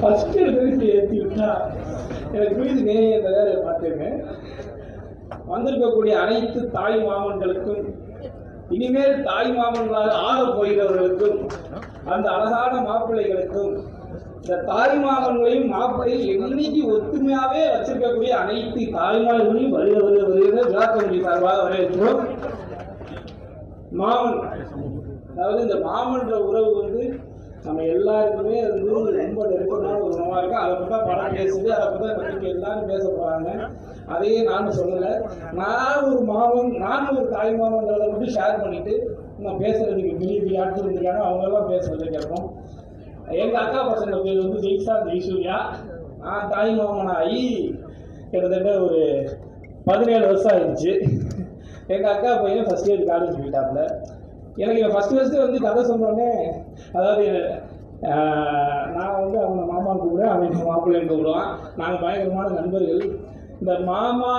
First ஏற்றி விட்டா எனக்கு புரியுதுங்க. இந்த வேலையை பார்த்துங்க வந்திருக்கக்கூடிய அனைத்து தாய் மாமன்களுக்கும் இனிமேல் தாய் மாமன்களாக ஆக போகிறவர்களுக்கும் அந்த அழகான மாப்பிள்ளைகளுக்கும் இந்த தாய் மாமன்களையும் மாப்பிள்ளையும் என்னைக்கு ஒத்துமையாவே வச்சிருக்கக்கூடிய அனைத்து தாய்மார்களையும் வருகிற விழா கமிட்டி சார்பாக வரவேற்கிறோம். மாமன், அதாவது இந்த மாமன்ற உறவு வந்து நம்ம எல்லாருக்குமே வந்து ரொம்ப நெருக்கமான ஒரு உணவாக இருக்கும். அதை பற்றி தான் படம் பேசுது, அதை பற்றி தான் எல்லாரும் பேச போகிறாங்க. அதையே நான் சொல்லலை. நான் ஒரு மாமன், நான் ஒரு தாய் மாமன்றதை மட்டும் ஷேர் பண்ணிட்டு நான் பேசுறதுக்கு மீதி ஆட்கள் இருக்காங்க, அவங்கெல்லாம் பேசுறது கேட்போம். எங்கள் அக்கா பசங்க பேர் வந்து ஜெய்சா ஜெய்சூர்யா. நான் தாய் மாமன் ஆகி கிட்டத்தட்ட ஒரு 17 வருஷம் ஆயிடுச்சு. எங்கள் அக்கா பையன் ஃபஸ்ட் இயர் காலேஜ் போயிட்டாப்புல. எனக்கு ஃபஸ்ட்டு வந்து கதை சொன்னோடனே, அதாவது நான் வந்து அவனை மாமான்னு கூப்பிடுவேன், அவன் மாப்பிள்ளைன்னு கூப்பிடுவான். நாங்கள் பயங்கரமான நண்பர்கள். இந்த மாமா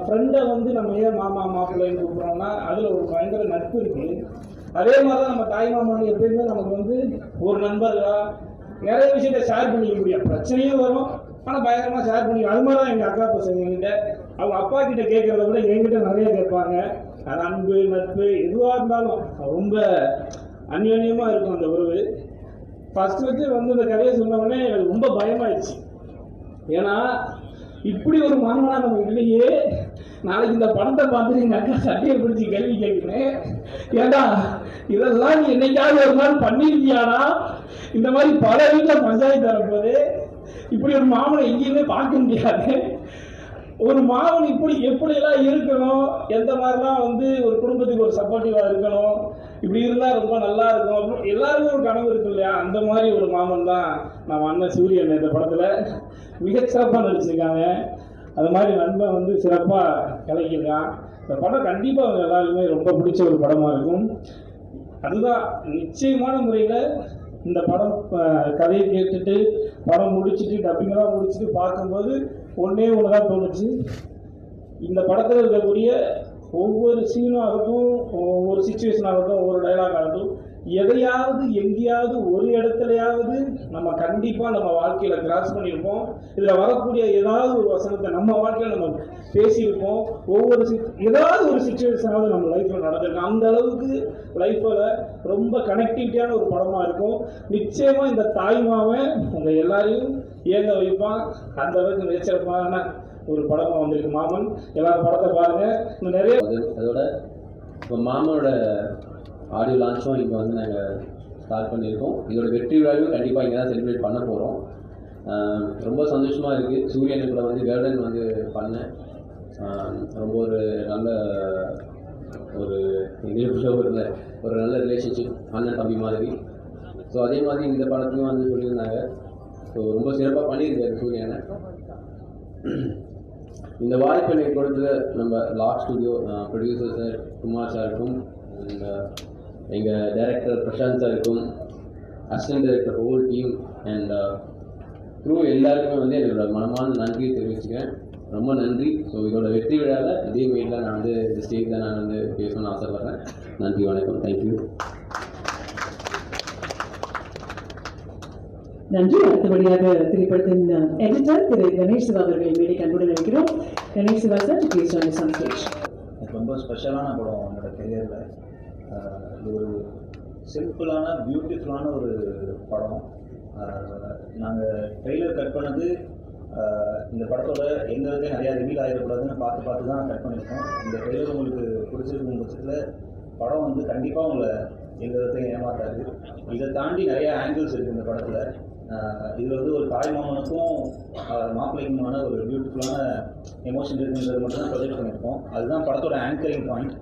ஃப்ரெண்டை வந்து நம்ம ஏன் மாமா மாப்பிள்ளைன்னு கூப்பிட்றோம்னா அதில் ஒரு பயங்கர நட்பு இருக்குது. அதே மாதிரி தான் நம்ம தாய் மாமன் எப்பயுமே நமக்கு வந்து ஒரு நண்பர்களாக நிறைய விஷயத்த ஷேர் பண்ணிக்க முடியும். பிரச்சனையும் வரும், ஆனால் பயங்கரமாக ஷேர் பண்ணிக்கலாம். அது மாதிரி தான் எங்கள் அக்கா பசங்க என்கிட்ட அவங்க அப்பா கிட்ட கேட்குறத விட என்கிட்ட நிறைய கேட்பாங்க. அது அன்பு நட்பு எதுவாக இருந்தாலும் ரொம்ப அந்யோன்யமாக இருக்கும் அந்த உறவு. ஃபஸ்ட்டு வந்து இந்த கதையை சொன்னோடனே எனக்கு ரொம்ப பயமாயிடுச்சு. ஏன்னா இப்படி ஒரு மாமனா நம்ம இல்லையே. நாளைக்கு இந்த படத்தை பார்த்துட்டு எங்கள் அக்கா சட்டையை பிடிச்சி கேள்வி கேட்குறேன், ஏடா இதெல்லாம் நீ என்னைக்காவது ஒரு நாள் பண்ணியிருக்கியாடா? இந்த மாதிரி பல வீட்டில் பஞ்சாயத்து வரப்போது இப்படி ஒரு மாமனை எங்கேயுமே பார்க்க முடியாது. ஒரு மாமன் இப்படி எப்படியெல்லாம் இருக்கணும், எந்த மாதிரிலாம் வந்து ஒரு குடும்பத்துக்கு ஒரு சப்போர்ட்டிவாக இருக்கணும், இப்படி இருந்தால் ரொம்ப நல்லா இருக்கும் அப்படின்னு எல்லாருமே ஒரு கனவு இருக்கு இல்லையா? அந்த மாதிரி ஒரு மாமன் தான் நம்ம அண்ணன் சூரியன் இந்த படத்தில் மிகச்சிறப்பாக நடிச்சிருக்காங்க. அது மாதிரி நண்பன் வந்து சிறப்பாக கலக்கியிருக்கான். இந்த படம் கண்டிப்பாக அவங்க எல்லாருமே ரொம்ப பிடிச்ச ஒரு படமாக இருக்கும். அதுதான் நிச்சயமான முறையில் இந்த படம் கதையை கேட்டுட்டு படம் முடிச்சுட்டு டப்பிங்கெல்லாம் முடிச்சுட்டு பார்க்கும்போது ஒன்றே ஒன்று தான் தோணுச்சு. இந்த படத்தில் இருக்கக்கூடிய ஒவ்வொரு சீனும் ஆகட்டும், ஒவ்வொரு சுச்சுவேஷன் ஆகட்டும், ஒவ்வொரு டைலாக் ஆகட்டும், எதையாவது எங்கேயாவது ஒரு இடத்துலையாவது நம்ம கண்டிப்பாக நம்ம வாழ்க்கையில் கிராஸ் பண்ணியிருப்போம். இதில் வரக்கூடிய ஏதாவது ஒரு வசனத்தை நம்ம வாழ்க்கையில் நம்ம பேசியிருப்போம். ஏதாவது ஒரு சுச்சுவேஷனாவது நம்ம லைஃப்பில் நடந்திருக்கோம். அந்த அளவுக்கு லைஃப்பில் ரொம்ப கனெக்டிவிட்டியான ஒரு படமாக இருக்கும். நிச்சயமாக இந்த தாய்மாவன் உங்கள் எல்லாரையும் ஏங்க வைப்பான். அந்த அளவுக்கு மிகச்சிறப்பான ஒரு படமாக வந்திருக்கு மாமன். எல்லாரும் படத்தை பாருங்கள். இன்னும் நிறைய அதோட இப்போ மாமனோட ஆடியோ லான்ச்சும் இங்கே வந்து நாங்கள் ஸ்டார்ட் பண்ணியிருக்கோம். இதோட வெற்றி விழாவையும் கண்டிப்பாக இங்கே தான் செலிப்ரேட் பண்ண போகிறோம். ரொம்ப சந்தோஷமாக இருக்குது. சூரியனுக்குள்ள வந்து கார்டன் வந்து பண்ணேன். ரொம்ப ஒரு நல்ல ஒரு ஒரு நல்ல ரிலேஷன்ஷிப், அண்ணன் தம்பி மாதிரி. ஸோ அதே மாதிரி இந்த படத்துலையும் வந்து சொல்லியிருந்தாங்க. ஸோ ரொம்ப சிறப்பாக பண்ணியிருக்காரு சூரியனை. இந்த வாய்ப்பை எனக்கு கொடுத்த நம்ம Lark studio producer sir Kumar சாருக்கும், எங்கள் டைரக்டர் பிரசாந்த் சாருக்கும், assistant director whole team and through எல்லாருக்குமே வந்து என்னோட மனமான நன்றியை தெரிவிச்சுக்கிறேன். ரொம்ப நன்றி. ஸோ இதோட வெற்றி விழாவில் இதே மெயிலில் நான் வந்து இந்த ஸ்டேஜில் நான் வந்து பேசணும்னு ஆசைப்பட்றேன். நன்றி, வணக்கம், தேங்க்யூ. நன்றி. அடுத்தபடியாக திரைப்படத்தின் எடிட்டர் திரு கணேஷ் சிவா அவர்கள் மேடை கண்டுடன் இருக்கிறோம். Ganesh Siva sir, please join us on stage. ரொம்ப ஸ்பெஷலான படம் என்னோட கெரியரில். இது ஒரு சிம்பிளான பியூட்டிஃபுல்லான ஒரு படம். நாங்கள் ட்ரெய்லர் கட் பண்ணது இந்த படத்தோட எந்த விதத்தையும் நிறையா ரிவீல் ஆகிடக்கூடாதுன்னு பார்த்து தான் கட் பண்ணியிருக்கோம். இந்த ட்ரெய்லர் உங்களுக்கு பிடிச்சிருக்கும் பட்சத்தில் படம் வந்து கண்டிப்பாக உங்களை எந்த விதத்தையும் ஏமாத்தாது. இதை தாண்டி நிறையா ஆங்கிள்ஸ் இருக்குது இந்த படத்தில். இதில் வந்து ஒரு தாய் மாமனுக்கும் மாப்பிள்ளைக்குமான ஒரு பியூட்டிஃபுல்லான எமோஷன் இருக்குன்றது மட்டும் தான் ப்ரொஜெக்ட் பண்ணியிருக்கோம். அதுதான் படத்தோட ஆங்கரிங் பாயிண்ட்.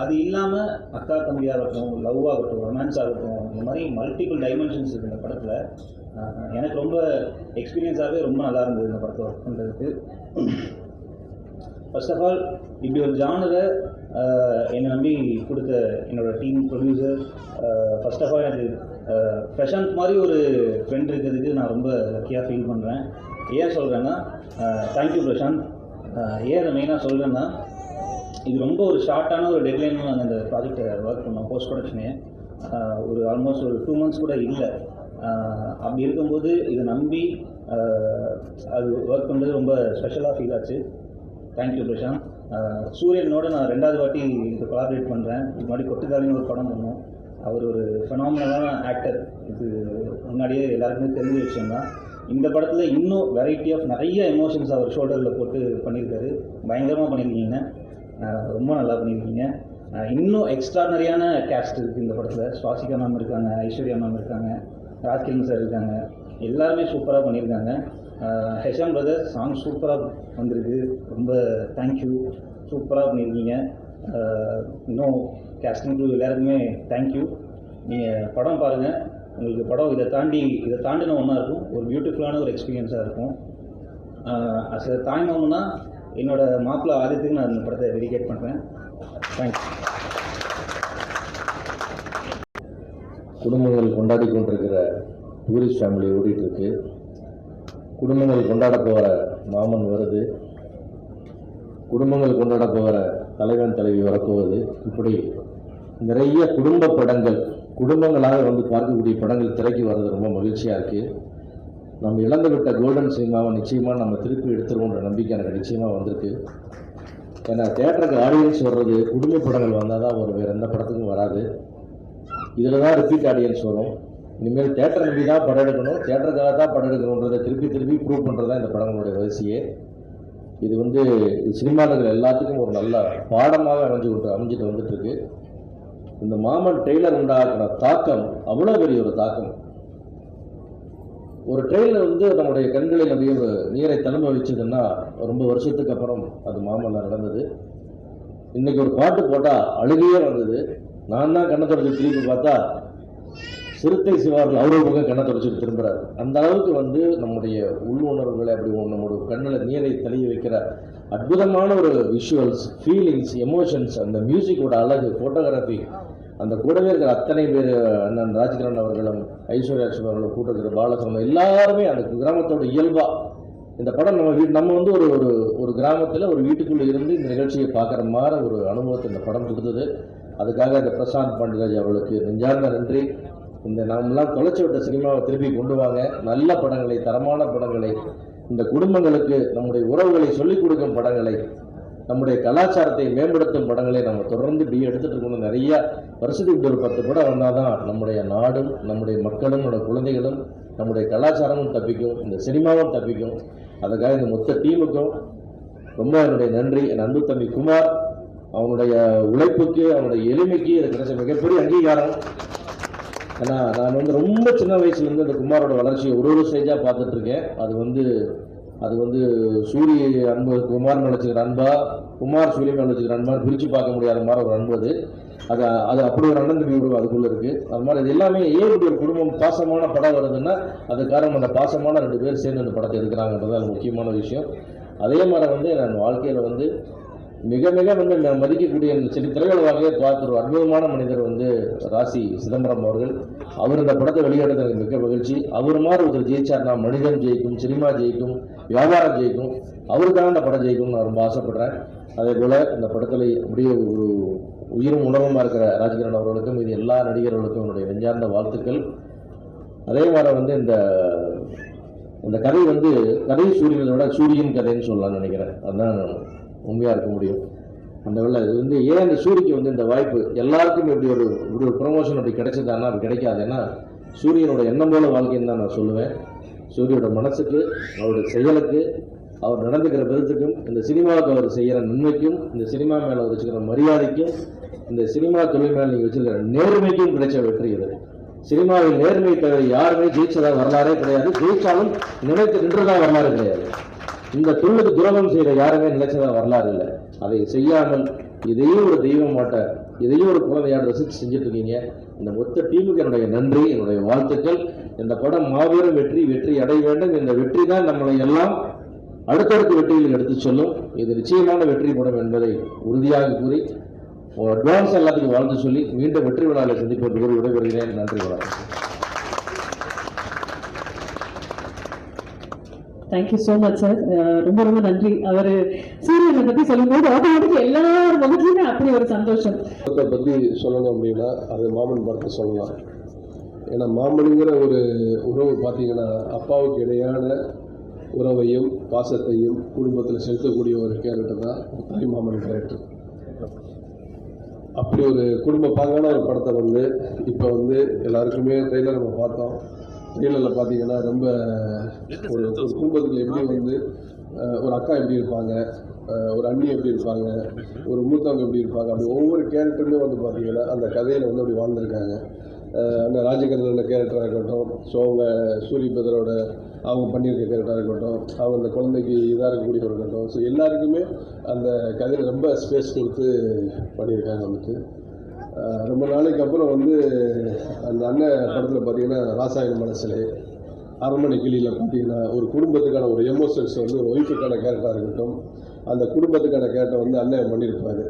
அது இல்லாமல் அக்கா தம்பியாகட்டும், லவ் ஆகட்டும், ரொமான்ஸ் ஆகட்டும், இந்த மாதிரி மல்டிபிள் டைமென்ஷன்ஸ் இருக்குது இந்த படத்தில். எனக்கு ரொம்ப எக்ஸ்பீரியன்ஸாகவே ரொம்ப நல்லா இருந்தது இந்த படத்தை ஒர்க் பண்ணுறதுக்கு. ஃபர்ஸ்ட் ஆஃப் ஆல் இப்படி ஒரு ஜானரை என்னை நம்பி கொடுத்த என்னோடய team producer, first of all எனக்கு பிரசாந்த் மாதிரி ஒரு ஃப்ரெண்ட் இருக்கிறதுக்கு நான் ரொம்ப லக்கியாக ஃபீல் பண்ணுறேன். ஏன் சொல்கிறேன்னா, தேங்க்யூ பிரசாந்த். ஏன் அதை மெயினாக சொல்கிறேன்னா, இது ரொம்ப ஒரு ஷார்ட்டான ஒரு டெட்லைன் நாங்கள் இந்த ப்ராஜெக்டை ஒர்க் பண்ணோம். போஸ்ட் ப்ரொடக்ஷனே ஒரு ஆல்மோஸ்ட் ஒரு 2 months கூட இல்லை. அப்படி இருக்கும்போது இதை நம்பி அது ஒர்க் பண்ணுறது ரொம்ப ஸ்பெஷலாக ஃபீல் ஆச்சு. தேங்க்யூ பிரசாந்த். சூரியனோட நான் 2வது வாட்டி இது கொலாபரேட் பண்ணுறேன். இது மாதிரி கொட்டுதாரின்னு ஒரு படம் பண்ணோம். அவர் ஒரு ஃபெனாமினலான ஆக்டர். இது முன்னாடியே எல்லாருக்குமே தெரிஞ்ச விஷயம்தான். இந்த படத்தில் இன்னும் வெரைட்டி ஆஃப் நிறைய எமோஷன்ஸ் அவர் ஷோல்டரில் போட்டு பண்ணியிருக்காரு. பயங்கரமாக பண்ணியிருக்கீங்க, ரொம்ப நல்லா பண்ணியிருக்கீங்க. இன்னும் எக்ஸ்ட்ரானரியான கேஸ்ட் இருக்குது இந்த படத்தில். சுவாசிகா மேம் இருக்காங்க, ஐஸ்வர்யா மேம் இருக்காங்க, ராஜ்கிரண் சார் இருக்காங்க. எல்லாருமே சூப்பராக பண்ணியிருக்காங்க. ஹெஷாம் பிரதர் சாங் சூப்பராக வந்திருக்கு. ரொம்ப தேங்க்யூ, சூப்பராக பண்ணியிருக்கீங்க. இன்னும் கேஸ்டிங் குரூ எல்லாருக்குமே தேங்க்யூ. நீங்கள் படம் பாருங்கள், உங்களுக்கு படம் இதை தாண்டின ஒன்றா இருக்கும். ஒரு பியூட்டிஃபுல்லான ஒரு எக்ஸ்பீரியன்ஸாக இருக்கும். அஸ் எ தாய் மாமனா என்னோடய மாப்பிள்ளை ஆதித்துக்கு நான் இந்த படத்தை டெடிகேட் பண்ணுறேன். தேங்க்ஸ். குடும்பங்கள் கொண்டாடி கொண்டிருக்கிற டூரிஸ்ட் ஃபேமிலி ஓடிட்டுருக்கு. குடும்பங்கள் கொண்டாட போகிற மாமன் வருது, குடும்பங்கள் கொண்டாட போகிற தலைவன் தலைவி வரப்போகுது. இப்படி நிறைய குடும்ப படங்கள், குடும்பங்களாக வந்து பார்க்கக்கூடிய படங்கள் திரைக்கு வர்றது ரொம்ப மகிழ்ச்சியாக இருக்குது. நம்ம இழந்து விட்ட கோல்டன் சினிமாவை நிச்சயமாக நம்ம திருப்பி எடுத்துருவோன்ற நம்பிக்கை எனக்கு நிச்சயமாக வந்திருக்கு. ஏன்னா தேட்டருக்கு ஆடியன்ஸ் வர்றது குடும்ப படங்கள் வந்தால் தான் வரும், வேறு எந்த படத்துக்கும் வராது. இதில் தான் ரிப்பீட் ஆடியன்ஸ் வரும். இனிமேல் தேட்டரை நம்பி தான் படம் எடுக்கணும், தேட்டருக்காக தான் படம் எடுக்கணுன்றதை திருப்பி ப்ரூவ் பண்ணுறது தான் இந்த படங்களுடைய வரிசையே. இது வந்து சினிமாக்கள் எல்லாத்துக்கும் ஒரு நல்ல பாடமாக அமைஞ்சிட்டு வந்துட்டுருக்கு. இந்த மாமன் ட்ரெய்லர் உண்டாக்குற தாக்கம் அவ்வளோ பெரிய ஒரு தாக்கம். ஒரு ட்ரெய்லர் வந்து நம்முடைய கண்களில் அப்படியே ஒரு நீரை தழும்ப வச்சதுன்னா ரொம்ப வருஷத்துக்கு அப்புறம் அது மாமனில் நடந்தது. இன்றைக்கி ஒரு பாட்டு போட்டால் அழுகையே வந்தது. நான் தான் கண்ணை தொடச்சி திருப்பி பார்த்தா சிறுத்தை சிவார்கள் அவ்வளோ பக்கம் கண்ணை தொடச்சிட்டு திரும்புகிறார். அந்த அளவுக்கு வந்து நம்முடைய உள்ளுணர்வுகளை அப்படி நம்முடைய கண்ணில் நீரை தெளிய வைக்கிற அற்புதமான ஒரு விஷுவல்ஸ், ஃபீலிங்ஸ், எமோஷன்ஸ், அந்த மியூசிக்கோட அழகு, ஃபோட்டோகிராஃபி, அந்த கூடவே இருக்கிற அத்தனை பேர், அண்ணன் ராஜ்கிரண் அவர்களும் ஐஸ்வர்யா அவர்களும் கூட இருக்கிற பாலசனம் எல்லாருமே அந்த கிராமத்தோட இயல்பாக இந்த படம் நம்ம வந்து ஒரு கிராமத்தில் ஒரு வீட்டுக்குள்ளே இருந்து இந்த நிகழ்ச்சியை பார்க்குற மாதிரி ஒரு அனுபவத்தை இந்த படம் கொடுத்தது. அதுக்காக இந்த பிரசாந்த் பாண்டியராஜ் அவர்களுக்கு நெஞ்சார்ந்த நன்றி. இந்த நாமெல்லாம் தொலைச்சி விட்ட சினிமாவை திருப்பி கொண்டு வாங்க. நல்ல படங்களை, தரமான படங்களை, இந்த குடும்பங்களுக்கு நம்முடைய உறவுகளை சொல்லிக் கொடுக்கும் படங்களை, நம்முடைய கலாச்சாரத்தை மேம்படுத்தும் படங்களை நம்ம தொடர்ந்து இப்படி எடுத்துகிட்டு இருக்கணும். நிறைய வருஷத்துக்கு ஒரு 10 படம் வந்தால் தான் நம்முடைய நாடும், நம்முடைய மக்களும், நம்முடைய குழந்தைகளும், நம்முடைய கலாச்சாரமும் தப்பிக்கும், இந்த சினிமாவும் தப்பிக்கும். அதுக்காக இந்த மொத்த டீமுக்கும் ரொம்ப என்னுடைய நன்றி. என் அன்பு தம்பி குமார், அவனுடைய உழைப்புக்கு, அவனுடைய எளிமைக்கு இது கிடைச்ச மிகப்பெரிய அங்கீகாரம். ஏன்னா நான் வந்து ரொம்ப சின்ன வயசுலேருந்து அந்த குமாரோட வளர்ச்சியை ஒரு ஸ்டேஜாக பார்த்துட்ருக்கேன். அது வந்து சூரிய அன்பு குமார் நினச்சிக்கிற அன்பா, குமார் சூரிய நினச்சிக்கிற அன்பா பிரித்து பார்க்க முடியாத மாதிரி ஒரு அன்பு. அது அப்படி ஒரு அண்ணன் தம்பி உருவம் அதுக்குள்ளே இருக்குது. அது மாதிரி இது எல்லாமே ஏன் இப்படி ஒரு குடும்பம் பாசமான படம் வருதுன்னா அது காரணம் அந்த பாசமான 2 பேர் சேர்ந்து அந்த படத்தை எடுக்கிறாங்கன்றது அது முக்கியமான விஷயம். அதே மாதிரி வந்து நான் வாழ்க்கையில் வந்து மிக மிக வந்து நான் மதிக்கக்கூடிய திரையுலகிலே பார்த்து ஒரு அற்புதமான மனிதர் வந்து ராசி சிதம்பரம் அவர்கள். அவர் இந்த படத்தை வெளியிடுறது எனக்கு மிக மகிழ்ச்சி. அவர் மாதிரி ஒருத்தர் ஜெயிச்சார்னா மனிதன் ஜெயிக்கும், சினிமா ஜெயிக்கும், வியாபாரம் ஜெயிக்கும். அவருக்காக இந்த படம் ஜெயிக்கும்னு நான் ரொம்ப ஆசைப்படுறேன். அதே போல் இந்த படத்தில் அப்படியே ஒரு உயிரும் உணர்வுமாக இருக்கிற ராஜ்கிரண் அவர்களுக்கும் இது எல்லா நடிகர்களுக்கும் என்னுடைய நெஞ்சார்ந்த வாழ்த்துக்கள். அதே மாதிரி வந்து இந்த கதை வந்து கதை சூரியனோட சூரியன் கதைன்னு சொல்லலாம்னு நினைக்கிறேன். அதுதான் உண்மையாக இருக்க முடியும். அந்த வேலை இது வந்து ஏன் இந்த சூரியக்கு வந்து இந்த வாய்ப்பு எல்லாருக்கும் இப்படி ஒரு ப்ரொமோஷன் அப்படி கிடைச்சதானா அது கிடைக்காது. ஏன்னா சூரியனோட எண்ணம் போல வாழ்க்கைன்னு தான் நான் சொல்லுவேன். சூரியனோட மனசுக்கு, அவருடைய செயலுக்கு, அவர் நடந்துக்கிற விதத்துக்கும், இந்த சினிமாவுக்கு அவர் செய்கிற நன்மைக்கும், இந்த சினிமா மேலே அவர் வச்சுக்கிற மரியாதைக்கும், இந்த சினிமா தொழில் மேலே நீங்கள் வச்சுருக்கிற நேர்மைக்கும் கிடைச்ச வெற்றி இது. சினிமாவில் நேர்மை தவிர யாருமே ஜெயிச்சதாக வரலாறே கிடையாது. ஜெயிச்சாலும் நினைத்து நின்றதாக வரலாறு கிடையாது. இந்த தொழிலுக்கு துரோகம் செய்கிற யாருமே நினைச்சதாக வரலாறு இல்லை. அதை செய்யாமல் இதையும் ஒரு தெய்வம் மாட்ட, இதையும் ஒரு குழந்தையாட ரசித்து செஞ்சுட்டு இருக்கீங்க. இந்த மொத்த டீமுக்கு என்னுடைய நன்றி, என்னுடைய வாழ்த்துக்கள். இந்த படம் மாபெரும் வெற்றி அடைய வேண்டும். இந்த வெற்றி தான் நம்மளை எல்லாம் அடுத்தடுத்த வெற்றிகளில் எடுத்து சொல்லும். இது நிச்சயமான வெற்றி படம் என்பதை உறுதியாக கூறி அட்வான்ஸ் எல்லாத்துக்கும் வாழ்த்து சொல்லி மீண்டும் வெற்றி விழாவில் சந்திப்பது கூறி விடைபெறுகிறேன். நன்றி, வணக்கம். Thank you so much sir. ரொம்ப ரொம்ப நன்றி. அவர் சூரியனை பற்றி சொல்லும்போது ஆட்டோமேட்டிக் எல்லாரும் முகத்துலையுமே அப்படி ஒரு சந்தோஷம். பற்றி சொல்லணும் அப்படின்னா அது மாமன் படத்தை சொல்லலாம். ஏன்னா மாமனுங்கிற ஒரு உறவு பார்த்தீங்கன்னா அப்பாவுக்கு இடையான உறவையும் பாசத்தையும் குடும்பத்தில் செலுத்தக்கூடிய ஒரு கேரக்டர் தான் தாய் மாமன் கேரக்டர். அப்படி ஒரு குடும்ப பாங்கான ஒரு படத்தை வந்து இப்போ வந்து எல்லாருக்குமே ட்ரெய்லர் நம்ம பார்த்தோம். ட்ரெய்லரில் பார்த்தீங்கன்னா ரொம்ப ஒரு குடும்பத்தில் எப்படி வந்து ஒரு அக்கா எப்படி இருப்பாங்க, ஒரு அண்ணி எப்படி இருப்பாங்க, ஒரு மூத்தவங்க எப்படி இருப்பாங்க, அப்படி ஒவ்வொரு கேரக்டருமே வந்து பார்த்தீங்கன்னா அந்த கதையில் வந்து அப்படி வாழ்ந்துருக்காங்க. அந்த ராஜகண்ணன் கேரக்டராக இருக்கட்டும், ஸோ அவங்க சூரிய பதரோட அவங்க பண்ணியிருக்க கேரக்டராக இருக்கட்டும், அவங்க அந்த குழந்தைக்கு இதாக இருக்கக்கூடியவர் இருக்கட்டும், ஸோ எல்லாருக்குமே அந்த கதையில் ரொம்ப ஸ்பேஸ் கொடுத்து பண்ணியிருக்காங்க. வந்துட்டு ரொம்ப நாளைக்கு அப்புறம் வந்து அந்த அண்ணன் படத்தில் பார்த்தீங்கன்னா ராசாயன மனசிலே, அரண்மனை கிளியில் பார்த்தீங்கன்னா ஒரு குடும்பத்துக்கான ஒரு எமோஷன்ஸ் வந்து ஒரு ஒய்ஃபுக்கான கேரக்டராக இருக்கட்டும், அந்த குடும்பத்துக்கான கேரக்டர் வந்து அண்ணன் பண்ணியிருப்பார்.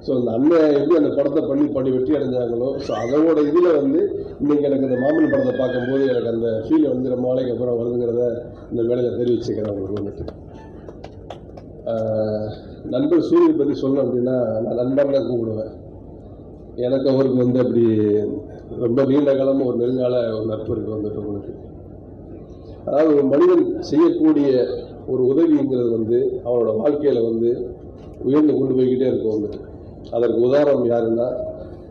ஸோ அந்த அண்ணன் எப்படி அந்த படத்தை பண்ணி வெற்றி அடைஞ்சாங்களோ, ஸோ அதோட இதில் வந்து இன்றைக்கி எனக்கு இந்த மாமன் படத்தை பார்க்கும்போது எனக்கு அந்த ஃபீல் வந்து ரொம்ப நாளைக்கு அப்புறம் வருதுங்கிறத இந்த வேலையில் தெரிவிச்சுக்கிறேன். அவங்களுக்கு வந்துட்டு நண்பர் சூரிய பற்றி சொல்லணும் அப்படின்னா நான் நண்பன் தான் கூப்பிடுவேன். எனக்கு அவருக்கு வந்து அப்படி ரொம்ப நீண்ட காலமாக ஒரு நெருங்கால ஒரு நட்பு இருக்குது வந்துட்டு உங்களுக்கு. அதாவது ஒரு மனிதன் செய்யக்கூடிய ஒரு உதவிங்கிறது வந்து அவனோட வாழ்க்கையில் வந்து உயர்ந்து கொண்டு போய்கிட்டே இருக்கும் வந்துட்டு. அதற்கு உதாரணம் யாருன்னா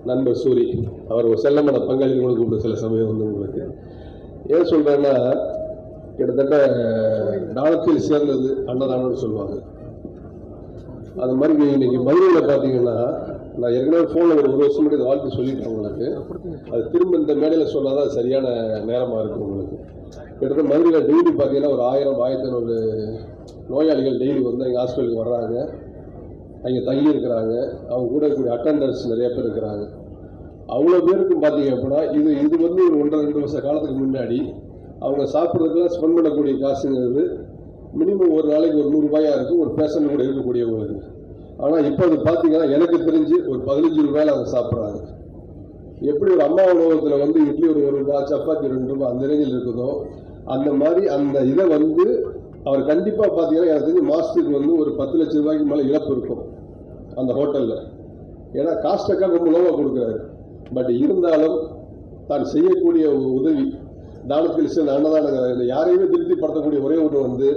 நண்பர் சூரி. அவர் ஒரு செல்லமான பங்காளிகளோடு கூப்பிட்டு சில சமயம் வந்து உங்களுக்கு ஏன் சொல்கிறேன்னா, கிட்டத்தட்ட தானத்தில் சேர்ந்தது அன்னதானம்னு சொல்லுவாங்க. அது மாதிரி இன்னைக்கு மதுரையில் பார்த்தீங்கன்னா, நான் ஏற்கனவே ஃபோனில் ஒரு வருஷம் முன்னாடி வாழ்த்து சொல்லிட்டேன் உங்களுக்கு. அது திரும்ப இந்த மேடையில் சொன்னால் தான் சரியான நேரமாக இருக்கும் உங்களுக்கு. கிட்டத்தட்ட மதுரையில் டெய்லி பார்த்தீங்கன்னா ஒரு 1000-1500 நோயாளிகள் டெய்லி வந்து எங்கள் ஹாஸ்பிட்டலுக்கு வர்றாங்க, அங்கே தங்கி இருக்கிறாங்க. அவங்க கூட இருக்கக்கூடிய அட்டண்டர்ஸ் நிறைய பேர் இருக்கிறாங்க. அவ்வளோ பேருக்கும் பார்த்தீங்க அப்படின்னா இது வந்து ஒரு 1.5-2 வருஷ காலத்துக்கு முன்னாடி அவங்க சாப்பிட்றதுக்குலாம் ஸ்பெண்ட் பண்ணக்கூடிய காசுங்கிறது மினிமம் ஒரு நாளைக்கு ஒரு 100 ரூபாயாக இருக்கும் ஒரு பேஷண்ட் கூட இருக்கக்கூடியவங்களுக்கு. ஆனால் இப்போ அது பார்த்தீங்கன்னா எனக்கு தெரிஞ்சு ஒரு 15 ரூபாயில் அவங்க சாப்பிட்றாங்க. எப்படி ஒரு அம்மா உணவகத்தில் வந்து இட்லி ஒரு ரூபாய், சப்பாத்தி 2 ரூபாய் அந்த ரேஞ்சில் இருக்குதோ, அந்த மாதிரி அந்த இதை வந்து அவர் கண்டிப்பாக பார்த்தீங்கன்னா எனக்கு தெரிஞ்சு மாதத்துக்கு வந்து ஒரு 10 லட்சம் ரூபாய்க்கு மேலே இழப்பு இருக்கும் அந்த ஹோட்டலில். ஏன்னா காஸ்டக்காக ரொம்ப லோவாக கொடுக்குறாரு. பட் இருந்தாலும் தான் செய்யக்கூடிய உதவி தானத்தில் சேர்ந்த அன்னதானங்க யாரையுமே திருப்திப்படுத்தக்கூடிய ஒரே ஒன்று வந்து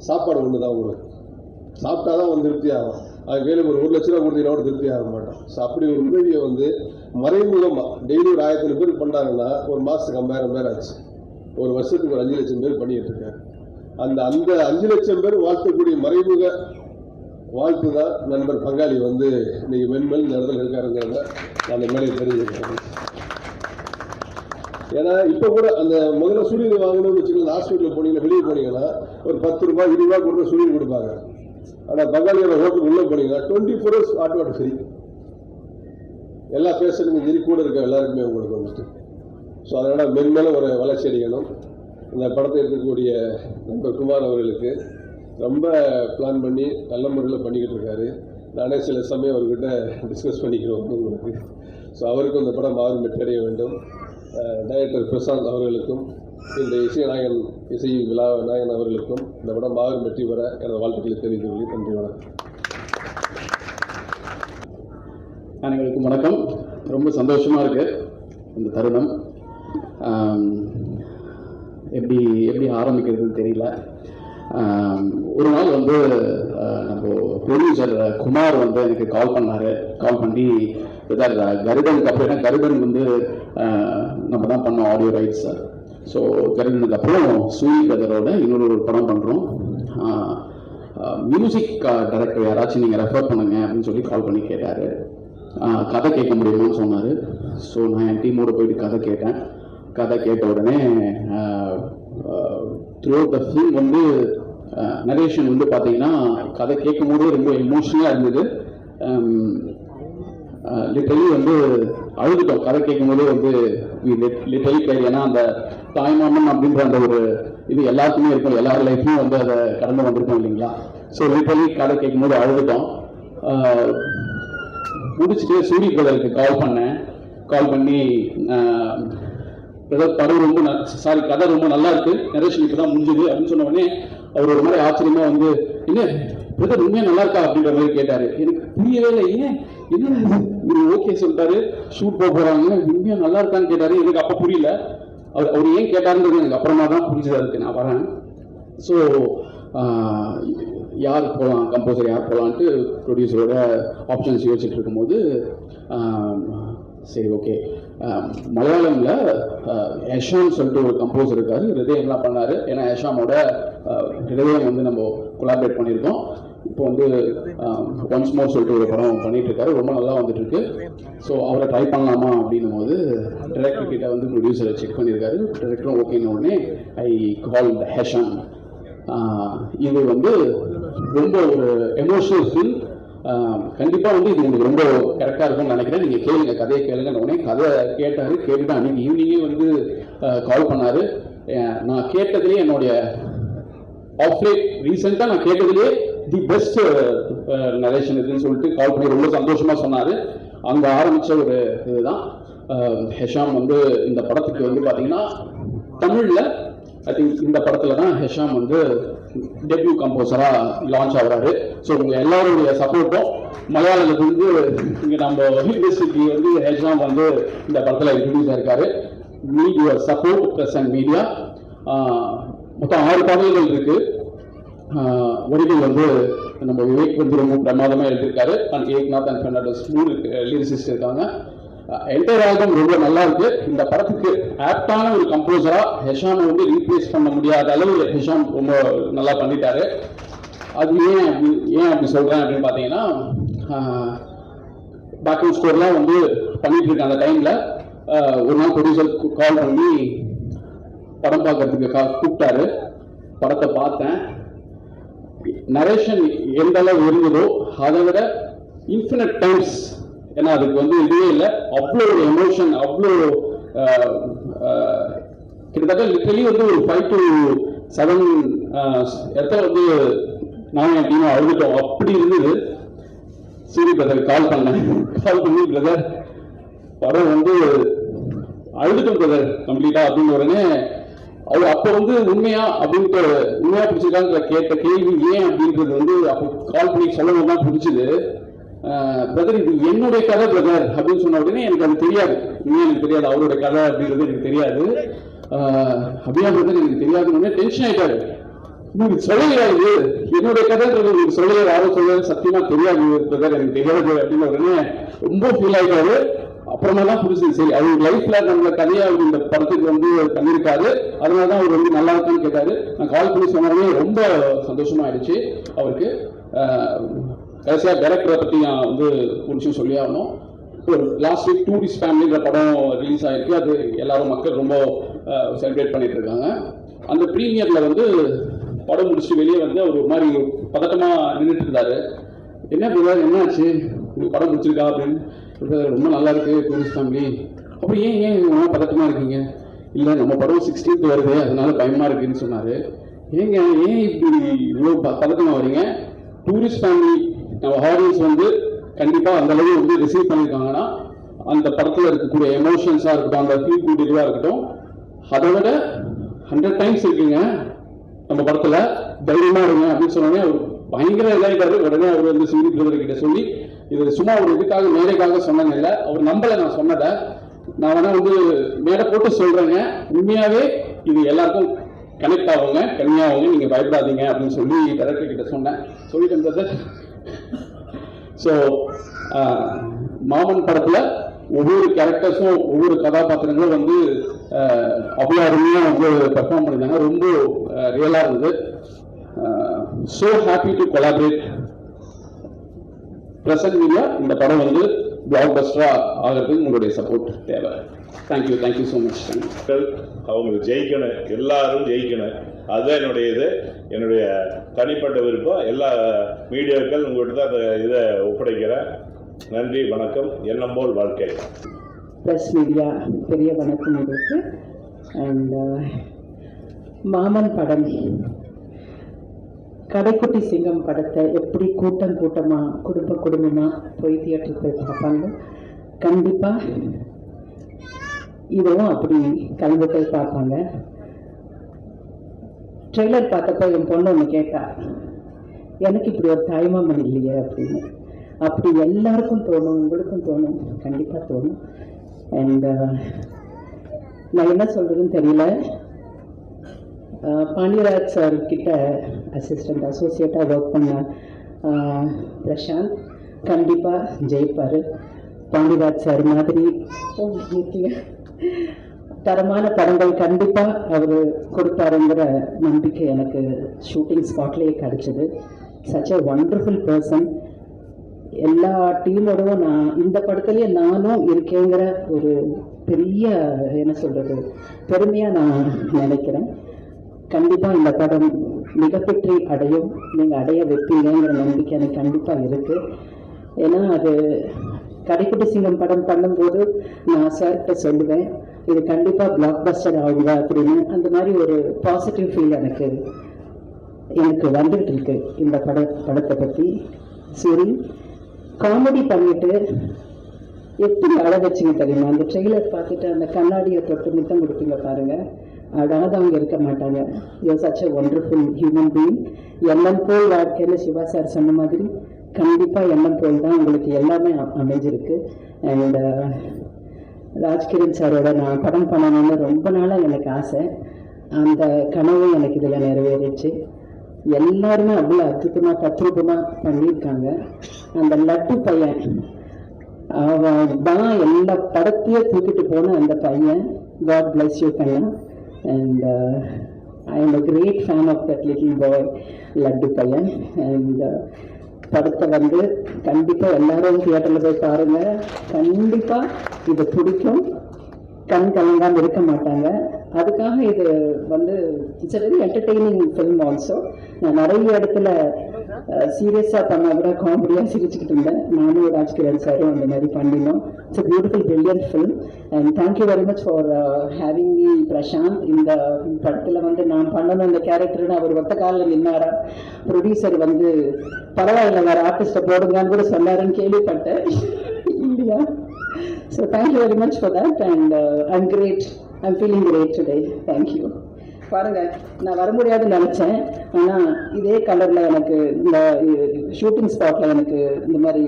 சாப்பாடு ஒன்று தான். உங்களுக்கு சாப்பிட்டா தான் வந்து திருப்தி ஆகும். அது கையில் ஒரு 1 லட்ச ரூபா கொடுத்தீங்கன்னா திருப்தி ஆக மாட்டோம். ஸோ அப்படி ஒரு உதவியை வந்து மறைமுகமாக டெய்லி ஒரு 1000 பேர் பண்ணுறாங்கன்னா ஒரு மாதத்துக்கு 50,000 பேர் ஆச்சு. ஒரு வருஷத்துக்கு ஒரு 5 லட்சம் பேர் பண்ணிட்டு இருக்காரு. அந்த 5 லட்சம் பேர் வாழ்த்தக்கூடிய மறைமுக வாழ்த்து தான் நண்பர் பங்காளி வந்து இன்னைக்கு மென்மேல் இந்த இடத்துல இருக்காருங்கிறத அந்த மேலே தெரிஞ்சுக்கிறேன். ஏன்னா இப்போ கூட அந்த முதல்ல சுடுநீர் வாங்கணும்னு வச்சுக்கோங்க, ஹாஸ்பிட்டலில் போனீங்கன்னா வெளியே போனீங்கன்னா ஒரு 10 ரூபாய் 20 ரூபாய் கொடுத்து சுடுநீர் கொடுப்பாங்க. ஆனால் பங்காளியோட ஹோட்டலுக்கு உள்ளே போனீங்கன்னா 24 hours வாட்டர் ஃப்ரீ. எல்லா பேஷண்ட்டுக்கும் சரி கூட இருக்க எல்லாருக்குமே உங்களுக்கு வந்துட்டு. ஸோ அதனால் மென்மேலும் ஒரு வளர்ச்சி அடையணும். இந்த படத்தை எடுக்கக்கூடிய நண்பர் குமார் அவர்களுக்கு ரொம்ப பிளான் பண்ணி நல்ல முறையில் பண்ணிக்கிட்டு இருக்காரு. நானே சில சமயம் அவர்கிட்ட டிஸ்கஸ் பண்ணிக்கிறோம் உங்களுக்கு. ஸோ அவருக்கும் இந்த படம் மாறும் வெற்றியடைய வேண்டும். டைரக்டர் பிரசாந்த் அவர்களுக்கும் இந்த இசை விழா நாயகன் அவர்களுக்கும் இந்த படம் மாறும் வெற்றி பெற எனது வாழ்த்துக்களை தெரிவித்து கொள்கிறேன். நன்றி, வணக்கம். அனைவருக்கும் வணக்கம். ரொம்ப சந்தோஷமாக இருக்குது இந்த தருணம். எப்படி ஆரம்பிக்கிறதுன்னு தெரியல. ஒரு நாள் வந்து நம்ம ப்ரொடியூசர் குமார் வந்து எனக்கு கால் பண்ணி கருடனுக்கு அப்புறம், ஏன்னா கருடன் வந்து நம்ம தான் பண்ணோம் ஆடியோ ரைட்ஸ். ஸோ கருடனுக்கு அப்புறம் சூரி பிரதரோட இன்னொரு படம் பண்ணுறோம், மியூசிக் டைரக்டர் யாராச்சும் நீங்கள் ரெஃபர் பண்ணுங்க அப்படின்னு சொல்லி கால் பண்ணி கேட்டார். கதை கேட்க முடியுமான்னு சொன்னார். ஸோ நான் என் டீமோடு போயிட்டு கதை கேட்டேன். கதை கேட்ட உடனே த்ரூ அவுட் த ஃபிலிம் வந்து நரேஷன் வந்து பார்த்தீங்கன்னா கதை கேட்கும் போதே ரொம்ப எமோஷனலாக இருந்தது. லிட்டரலி வந்து அழுதுட்டோம். கதை கேட்கும் போதே வந்து லிட்டரலி கை, ஏன்னா அந்த தாய்மாமன் அப்படின்ற அந்த ஒரு இது எல்லாருக்குமே இருக்கும், எல்லார் லைஃப்லையும் வந்து அதை கடந்து வந்திருக்கோம் இல்லைங்களா. ஸோ லிட்டரலி கதை கேட்கும் போது அழுதுட்டோம். முடிச்சுட்டு சூரிய பிரதருக்கு கால் பண்ணி படம் ரொம்ப கதை ரொம்ப நல்லா இருக்கு, நரேஷன் இப்போ தான் முடிஞ்சுது அப்படின்னு சொன்ன உடனே அவர் ஒரு மாதிரி ஆச்சரியமா வந்து என்ன பிரதர் உண்மையாக நல்லா இருக்கா அப்படின்ற மாதிரி கேட்டார். எனக்கு புரியவே இல்லை. ஏன் என்னடா இது ஓகே சொல்லிட்டாரு, ஷூட் போகிறாங்க, உண்மையாக நல்லா இருக்கான்னு கேட்டார். எனக்கு அப்போ புரியல, அவர் ஏன் கேட்டாருன்றது எனக்கு அப்புறமா தான் புரிஞ்சதா இருக்கு. நான் வரேன். ஸோ யார் போகலாம், கம்போசர் யார் போகலான்ட்டு ப்ரொடியூசரோட ஆப்ஷன்ஸ் யோசிச்சுட்டு இருக்கும்போது சரி ஓகே மலையாளமில் யஷாம் சொல்லிட்டு ஒரு கம்போசர் இருக்கார், ஹிருதயம்லாம் பண்ணார். ஏன்னா யஷாமோட ஹிருதயம் வந்து நம்ம கொலாபரேட் பண்ணியிருக்கோம். இப்போ வந்து ஒன்ஸ் மோர் சொல்லிட்டு ஒரு படம் பண்ணிட்டு இருக்காரு, ரொம்ப நல்லா வந்துட்டு இருக்கு. ஸோ அவரை ட்ரை பண்ணலாமா அப்படின்னும் போது டைரக்டர் கிட்ட வந்து ப்ரொடியூசரை செக் பண்ணியிருக்காரு. டைரக்டரும் ஓகேன்னு உடனே ஐ கால் ஹேஷாம். இது வந்து ரொம்ப ஒரு எமோஷனல் ஃபீல். கண்டிப்பாக வந்து இது உங்களுக்கு ரொம்ப கரெக்டாக இருக்கும்னு நினைக்கிறேன். நீங்கள் கேளுங்க, கதையை கேளுங்க. உடனே கதை கேட்டார். கேட்டுட்டு அன்றைக்கி ஈவினிங்கே வந்து கால் பண்ணார். நான் கேட்டதுலேயே என்னுடைய ஆஃப்லேட் ரீசெண்டாக நான் கேட்டதுலேயே தி பெஸ்ட் நரேஷன் இதுன்னு சொல்லிட்டு கால் பண்ணி ரொம்ப சந்தோஷமாக சொன்னார். அங்கே ஆரம்பித்த ஒரு இதுதான் ஹெஷாம் வந்து இந்த படத்துக்கு வந்து பார்த்தீங்கன்னா தமிழில் ஐ திங்க் இந்த படத்தில் தான் ஹெஷாம் வந்து டெபியூ கம்போசராக லான்ச் ஆகிறாரு. ஸோ உங்கள் எல்லாருடைய சப்போர்ட்டும் மலையாளத்துலேருந்து இங்கே நம்ம இண்டஸ்ட்ரிக்கு வந்து ஹெஷாம் வந்து இந்த படத்தில் இன்ட்ரடியூஸ் ஆயிருக்காரு. Need your support press and media. மொத்தம் 6 பாடல்கள் இருக்குது. வரிகள் வந்து நம்ம விவேக் வந்து ரொம்ப பிரமாதமாக எழுதியிருக்காரு. And Eknath and Fernandes 3 lyricist இருக்காங்க. என்டையர் ஆல்பம் ரொம்ப நல்லா இருக்கு. இந்த படத்துக்கு ஆப்டான ஒரு கம்போசரா ஹெஷாமை வந்து ரீப்ளேஸ் பண்ண முடியாத அளவு ஹெஷாம் ரொம்ப நல்லா பண்ணிட்டாரு. அது ஏன் அப்படி சொல்றேன் அப்படின்னு பார்த்தீங்கன்னா, பேக்ரவுண்ட் ஸ்கோர்லாம் வந்து பண்ணிட்டு இருக்க அந்த டைம்ல ஒரு நாள் ப்ரொடியூசர் கால் பண்ணி படம் பார்க்கறதுக்கு கூப்பிட்டாரு. படத்தை பார்த்தேன். நரேஷன் எந்த அளவு இருந்ததோ அதை விட இன்ஃபினிட் டைம்ஸ், ஏன்னா அதுக்கு வந்து இதுவே இல்லை, அவ்வளோ ஒரு எமோஷன், அவ்வளோ கிட்டத்தட்ட லிட்டரலி வந்து ஒரு 5 to 7 இடத்துல வந்து நாங்கள் எப்படின்னா அழுதுட்டோம். அப்படி இருந்தது. சரி பிரதர் கால் பண்ணி பிரதர் படம் வந்து அழுதுட்டோம் பிரதர் கம்ப்ளீட்டா அப்படின்னு உடனே அவர் அப்போ வந்து உண்மையா பிடிச்சிருக்காங்க கேட்ட கேள்வி ஏன் அப்படின்றது வந்து அப்போ கால் பண்ணி சொல்லணும் தான் பிடிச்சது. பிரதர் இது என்னுடைய கதை பிரதர் அப்படின்னு சொன்ன உடனே எனக்கு அது தெரியாது, எனக்கு தெரியாது அவருடைய கதை அப்படின்றது எனக்கு தெரியாது. அப்படியா பிரதர் எனக்கு தெரியாதுன்னு டென்ஷன் ஆயிட்டாரு. உங்களுக்கு சொல்லலையா இது என்னுடைய கதைன்றது உங்களுக்கு சொல்லலையா, யாரும் சொல்ல சத்தியமா தெரியாது பிரதர் எனக்கு தெரியாது அப்படின்னு உடனே ரொம்ப ஃபீல் ஆயிட்டாரு. அப்புறமா தான் புரிஞ்சு சரி அவர் லைஃப்ல நம்மள கதையை அவர் இந்த படத்துக்கு வந்து பண்ணியிருக்காரு, அதனாலதான் அவர் வந்து நல்லா இருக்கான்னு கேட்டாரு. நான் கால் பண்ணி சொன்னோடனே ரொம்ப சந்தோஷமா ஆயிடுச்சு அவருக்கு. கடைசியா டைரக்டரை பத்தி நான் வந்து ஒரு விஷயம் சொல்லி ஆகணும். ஒரு லாஸ்ட் வீக் டூரிஸ்ட் ஃபேமிலிங்கிற படம் ரிலீஸ் ஆயிருக்கு. அது எல்லாரும் மக்கள் ரொம்ப செலிப்ரேட் பண்ணிட்டு இருக்காங்க. அந்த ப்ரீமியர்ல வந்து படம் முடிச்சுட்டு வெளியே வந்து அவர் ஒரு மாதிரி பதட்டமா நின்றுட்டு இருந்தாரு. என்ன பிரதர் என்னாச்சு, உங்களுக்கு படம் முடிச்சிருக்கா அப்படின்னு. ரொம்ப நல்லா இருக்கு டூரிஸ்ட் ஃபேமிலி. அப்புறம் ஏன் பதட்டமா இருக்கீங்க? இல்லை நம்ம படம் 16th வருது அதனால பயமா இருக்குன்னு சொன்னாரு. ஏன் இப்படி இவ்வளோ பதட்டமா வரீங்க? டூரிஸ்ட் ஃபேமிலி நம்ம ஆடியன்ஸ் வந்து கண்டிப்பா அந்த அளவு வந்து ரிசீவ் பண்ணியிருக்காங்கன்னா அந்த படத்தில் இருக்கக்கூடிய எமோஷன்ஸா இருக்கட்டும், அந்த ஃபீல் குட் இதுவாக இருக்கட்டும், அதை விட 100 times இருக்குங்க நம்ம படத்துல, தைரியமா இருங்க அப்படின்னு சொன்னோடனே அவர் பயங்கர இதாயிட்டாரு. உடனே அவர் வந்து சூரி பிரதர் கிட்ட சொல்லி இது சும்மா ஒரு இதுக்காக மேடைக்காக சொன்னாங்க இல்லை, அவர் நம்பலை நான் சொன்னதை. நான் வேணா வந்து மேடை போட்டு சொல்றேங்க, உண்மையாவே இது எல்லாருக்கும் கனெக்ட் ஆகுங்க, கம்மியாகுங்க, நீங்க பயப்படாதீங்க அப்படின்னு சொல்லி டைரக்டர் கிட்ட சொன்னேன். சொல்லிட்டேன் பிரதர். ஸோ மாமன் படத்துல ஒவ்வொரு கேரக்டர்ஸும் ஒவ்வொரு கதாபாத்திரங்களும் வந்து அவ்வளோ அருமையாக வந்து பெர்ஃபார்ம் பண்ணியிருந்தாங்க. ரொம்ப ரியலாக இருந்தது. So happy to collaborate present media. இந்த படம் வந்து பிளாக் பஸ்டரா ஆகிறதுக்கு உங்களுடைய சப்போர்ட் தேவை. Thank you so much. அவங்க ஜெயிக்கணும், எல்லாரும் ஜெயிக்கணும், அதுதான் என்னுடைய தனிப்பட்ட விருப்பம். எல்லா மீடியாக்கள் உங்கள்கிட்ட தான் அந்த இதை ஒப்படைக்கிறேன். நன்றி, வணக்கம். எண்ணம் போல் வாழ்க்கை. ப்ரெஸ் மீடியா பெரிய வணக்கம் உங்களுக்கு. அண்ட் மாமன் படம், கடைக்குட்டி சிங்கம் படத்தை எப்படி கூட்டமாக குடும்பமாக போய் தியேட்டருக்கு போய் பார்ப்பாங்க. கண்டிப்பாக இதுவும் அப்படி கலந்து போய் பார்ப்பாங்க. ட்ரெய்லர் பார்த்தப்போ என் பொண்ணு ஒன்று கேட்டா, எனக்கு இப்படி ஒரு தாய்மாமன் இல்லையே அப்படின்னு. அப்படி எல்லாருக்கும் தோணும், உங்களுக்கும் தோணும், கண்டிப்பாக தோணும். அண்ட் நான் என்ன சொல்கிறதுன்னு தெரியல. பாண்டியராஜ் சார் கிட்ட அசிஸ்டண்ட் அசோசியேட்டாக ஒர்க் பண்ண பிரசாந்த் கண்டிப்பாக ஜெயிப்பார். பாண்டியராஜ் சார் மாதிரி தரமான படங்கள் கண்டிப்பாக அவர் கொடுப்பாருங்கிற நம்பிக்கை எனக்கு ஷூட்டிங் ஸ்பாட்லேயே கிடைச்சிது. Such a wonderful person. எல்லா டீமோடவும் நான் இந்த படத்துலேயே நானும் இருக்கேங்கிற ஒரு பெரிய என்ன சொல்கிறது பெருமையாக நான் நினைக்கிறேன். கண்டிப்பாக இந்த படம் மிகப்பெற்றி அடையும், நீங்கள் அடைய வைப்பீங்கிற நம்பிக்கை எனக்கு கண்டிப்பாக இருக்குது. ஏன்னா அது கடைக்குட்டி சிங்கம் படம் பண்ணும்போது நான் சார்கிட்ட சொல்லுவேன், இது கண்டிப்பாக பிளாக் பஸ்டர் ஆகுதா அப்படின்னு. அந்த மாதிரி ஒரு பாசிட்டிவ் ஃபீல் எனக்கு வந்துட்டு இருக்கு இந்த படத்தை பற்றி. சரி, காமெடி பண்ணிட்டு எப்படி அழ வச்சுங்க தெரியுமா? அந்த ட்ரெய்லர் பார்த்துட்டு அந்த கண்ணாடியை தொட்டு முத்தம் கொடுப்பீங்க பாருங்கள், அழகாதவங்க இருக்க மாட்டாங்க. You such a wonderful human being. எண்ணம் போல் வாழ்க்கையில் சிவா சார் சொன்ன மாதிரி கண்டிப்பாக எண்ணம் போல் தான் உங்களுக்கு எல்லாமே அமைஞ்சிருக்கு. அண்ட் ராஜ்கிரண் சாரோட நான் படம் பண்ணணும்னு ரொம்ப நாளாக எனக்கு ஆசை. அந்த கனவும் எனக்கு இதில் நிறைவேறிச்சு. எல்லாருமே அவ்வளோ அற்புதமாக தத்ரூபமாக பண்ணியிருக்காங்க. அந்த லட்டு பையன் அவன் தான் எல்லா படத்தையே தூக்கிட்டு போன அந்த பையன். காட் பிளஸ் யூ பையன். And I am a great fan of that little boy லட்டு பையன். அண்ட் படத்தை கண்டிப்பாக எல்லாரும் தியேட்டரில் போய் பாருங்கள். கண்டிப்பாக இது பிடிக்கும், கண் கலங்காமல் இருக்க மாட்டாங்க. அதுக்காக இது it's a very entertaining film also. நான் நிறைய இடத்துல சீரியஸாக பண்ணால் கூட காமெடியாக சிரிச்சுக்கிட்டு இருந்தேன். நானும் ராஜ்கிரண் சாரும் அந்த மாதிரி பண்ணினோம். It's a beautiful brilliant film. And thank you very much for having me Prashanth. இந்த படத்தில் நான் பண்ணணும் இந்த கேரக்டர்னு அவர் ஒத்த காலில் நின்னாரா. ப்ரொடியூசர் பரவாயில்ல வேறு ஆர்டிஸ்ட்டை போடுங்கன்னு கூட சொன்னாருன்னு கேள்விப்பட்டேன் இல்லையா. So thank you very much for that. And I'm great, I'm feeling great today. Thank you. பாருங்க, நான் வர முடியாதுன்னு நினச்சேன். ஆனால் இதே கலரில் எனக்கு இந்த ஷூட்டிங் ஸ்பாட்டில் எனக்கு இந்த மாதிரி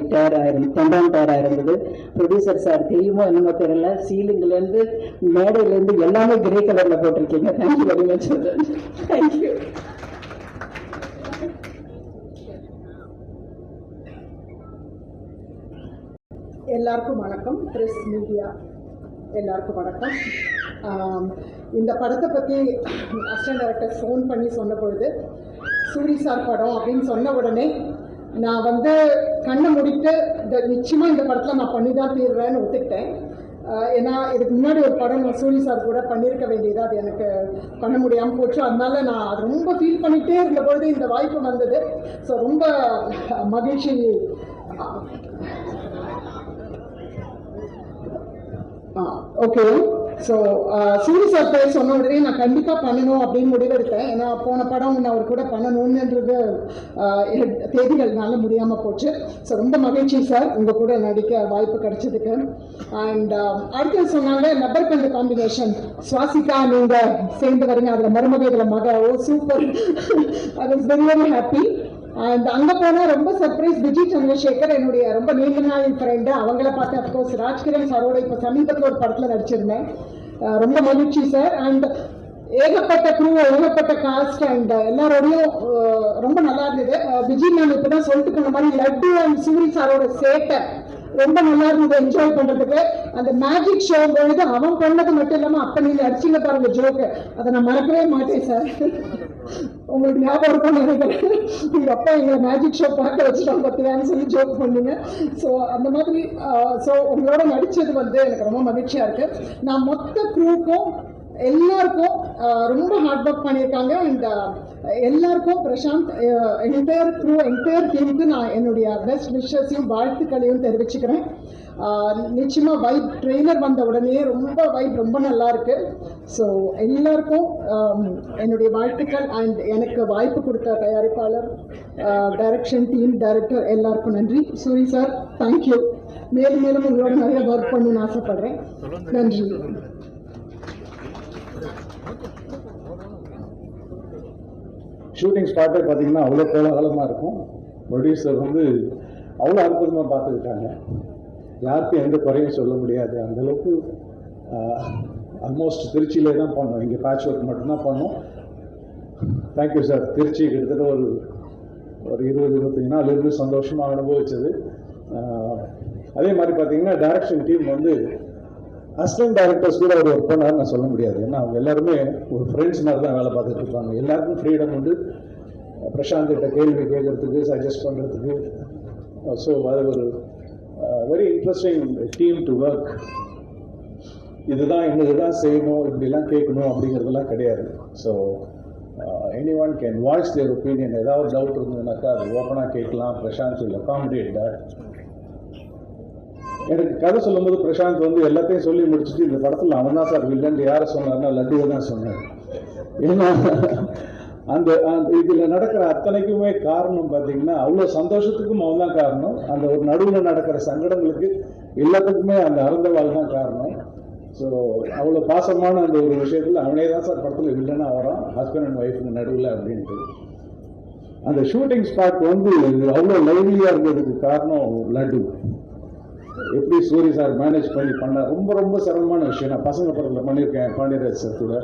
டெண்டான் டேர் ஆயிருந்தது. ப்ரொடியூசர் சார் தெரியுமோ என்னமோ தெரியல, சீலிங்லேருந்து மேடையிலேருந்து எல்லாமே கிரே கலரில் போட்டிருக்கீங்க. Thank you very much. தேங்க்யூ. எல்லாருக்கும் வணக்கம். ப்ரெஸ் மீடியா எல்லாருக்கும் வணக்கம். இந்த படத்தை பற்றி அசிஸ்டன்ட் டைரக்டர் ஃபோன் பண்ணி சொன்ன பொழுது சூரி சார் படம் அப்படின்னு சொன்ன உடனே நான் கண்ணை முடிட்டு நிச்சயமாக இந்த படத்தில் நான் பண்ணி தான் தீர்றேன்னு ஒத்துக்கிட்டேன். ஏன்னா இதுக்கு முன்னாடி ஒரு படம் நான் சூரி சார் கூட பண்ணியிருக்க வேண்டியது, அது எனக்கு பண்ண முடியாமல் போச்சு. அதனால நான் அது ரொம்ப ஃபீல் பண்ணிகிட்டே இருந்த பொழுது இந்த வாய்ப்பு வந்தது. ஸோ ரொம்ப மகிழ்ச்சி. ஓகே. ஸோ சூரி சார் பேர் சொன்ன உடனே நான் கண்டிப்பாக பண்ணணும் அப்படின்னு முடிவெடுத்தேன். ஏன்னா போன படம் நான் அவர் கூட பண்ணணுன்றது தேதிகள்னால முடியாமல் போச்சு. ஸோ ரொம்ப மகிழ்ச்சி சார் உங்கள் கூட நடிக்க வாய்ப்பு கிடைச்சதுக்கு. அண்ட் அடுத்து சொன்னாங்க நபர்கண்டு காம்பினேஷன், சுவாசிகா நீங்கள் சேர்ந்து வரீங்க, அதில் மருமக இதில் மக. Oh super. I was very very happy. And அங்கே போனால் ரொம்ப சர்ப்ரைஸ். விஜய் சந்திரசேகர் என்னுடைய ரொம்ப நீண்ட நாள் ஃப்ரெண்டு. அவங்கள பார்த்து அஃப்கோர்ஸ் ராஜ்கிரண் சாரோட இப்போ சமீபத்தில் ஒரு படத்தில் நடிச்சிருந்தேன். ரொம்ப மகிழ்ச்சி சார். அண்ட் ஏகப்பட்ட க்ரூ, ஏகப்பட்ட காஸ்ட் அண்ட் எல்லாரோடையும் ரொம்ப நல்லா இருந்தது. விஜய் மேம் இப்போ தான் சொல்லிட்டு போன மாதிரி லட்டு அண்ட் சூரி சாரோட சேட்டை ரொம்ப நல்லா இருந்தது என்ஜாய் பண்ணுறதுக்கு. அந்த மேஜிக் ஷோ பொழுது அவன் பண்ணது மட்டும் இல்லாமல் அப்போ நீங்கள் அடிச்சிங்க பாருங்க ஜோக்கு, அதை நான் மறக்கவே மாட்டேன் சார். உங்களுக்கு ஞாபகம் இருக்கும்னு நினைக்கிறேன். உங்கள் அப்பா எங்களை மேஜிக் ஷோ பார்க்க வச்சுட்டாங்க பார்த்தியான்னு சொல்லி ஜோக் பண்ணுங்க. ஸோ அந்த மாதிரி ஸோ உங்களோட நடித்தது எனக்கு ரொம்ப மகிழ்ச்சியாக இருக்குது. நான் மொத்த க்ரூக்கும் எல்லாருக்கும் ரொம்ப ஹார்ட் ஒர்க் பண்ணியிருக்காங்க. அண்ட் எல்லாருக்கும் பிரசாந்த் என்டையர் க்ரூ என்டையர் டீமுக்கு நான் என்னுடைய பெஸ்ட் விஷஸையும் வாழ்த்துக்களையும் தெரிவிச்சுக்கிறேன். நிச்சயமாக வைப் ட்ரெய்லர் வந்த உடனே வைப் ரொம்ப நல்லா இருக்கு. ஸோ எல்லாருக்கும் என்னுடைய வாழ்த்துக்கள். அண்ட் எனக்கு வாய்ப்பு கொடுத்த தயாரிப்பாளர், டைரக்ஷன் டீம், டைரக்டர் எல்லாருக்கும் நன்றி. Soori sir thank you. மேலும் மேலும் உங்களோட நிறைய ஒர்க் பண்ணணும்னு ஆசைப்படுறேன். நன்றி. ஷூட்டிங் ஸ்பாட்டே பார்த்தீங்கன்னா அவ்வளோ கோலாகலமாக இருக்கும். ப்ரொடியூசர் அவ்வளோ அற்புதமாக பார்த்துக்கிட்டாங்க. யாருக்கும் எந்த குறையும் சொல்ல முடியாது. அந்தளவுக்கு ஆல்மோஸ்ட் திருச்சியிலே தான் பண்ணோம், இங்கே பேட்ச் ஒர்க் மட்டும்தான் பண்ணோம். Thank you sir. திருச்சி கிட்டத்தட்ட ஒரு 20-25 நாள் இருந்து சந்தோஷமாக அனுபவிச்சது. அதே மாதிரி பார்த்தீங்கன்னா டைரக்ஷன் டீம் வந்து அசிஸ்டன்ட் டைரக்டர்ஸ் கூட அவர் ஒர்க் பண்ணாருன்னு நான் சொல்ல முடியாது. ஏன்னா அவங்க எல்லாருமே ஒரு ஃப்ரெண்ட்ஸ் மாதிரி தான் வேலை பார்த்துட்டு இருப்பாங்க. எல்லாருக்கும் ஃப்ரீடம் உண்டு பிரசாந்த் கிட்ட கேள்வி கேட்கறதுக்கு, சஜஸ்ட் பண்ணுறதுக்கு. ஸோ அது ஒரு very interesting team to work. இதுதான் இதுதான் செய்யணும், இப்படிலாம் கேட்கணும் அப்படிங்கிறதுலாம் கிடையாது. So any one can voice there opinion. ஏதாவது டவுட் இருந்ததுனாக்கா அது ஓப்பனாக கேட்கலாம். Prashanth will accommodate that. எனக்கு கதை சொல்லும்போது பிரசாந்த் வந்து எல்லாத்தையும் சொல்லி முடிச்சுட்டு இந்த படத்தில் அவன் தான் சார் வில்லன் யாரை சொன்னார்னா லட்டுவை தான் சொன்னார். ஏன்னா அந்த இதில் நடக்கிற அத்தனைக்குமே காரணம் பார்த்தீங்கன்னா அவ்வளோ சந்தோஷத்துக்கும் அவன் தான் காரணம். அந்த ஒரு நடுவில் நடக்கிற சங்கடங்களுக்கு எல்லாத்துக்குமே அந்த அறந்தவாள் தான் காரணம். ஸோ அவ்வளோ பாசமான அந்த ஒரு விஷயத்தில் அவனே தான் சார் படத்தில் வில்லனாக வரான், ஹஸ்பண்ட் அண்ட் ஒய்ஃபுக்கு நடுவில் அப்படின்ட்டு. அந்த ஷூட்டிங் ஸ்பாட் வந்து அவ்வளோ லைவ்லியாக இருந்ததுக்கு காரணம் லட்டு. எப்படி சூரி சார் மேனேஜ் பண்ண ரொம்ப ரொம்ப சிரமமான விஷயம். நான் பசங்க படத்தில் பண்ணியிருக்கேன் பாண்டியராஜ் சார் கூட.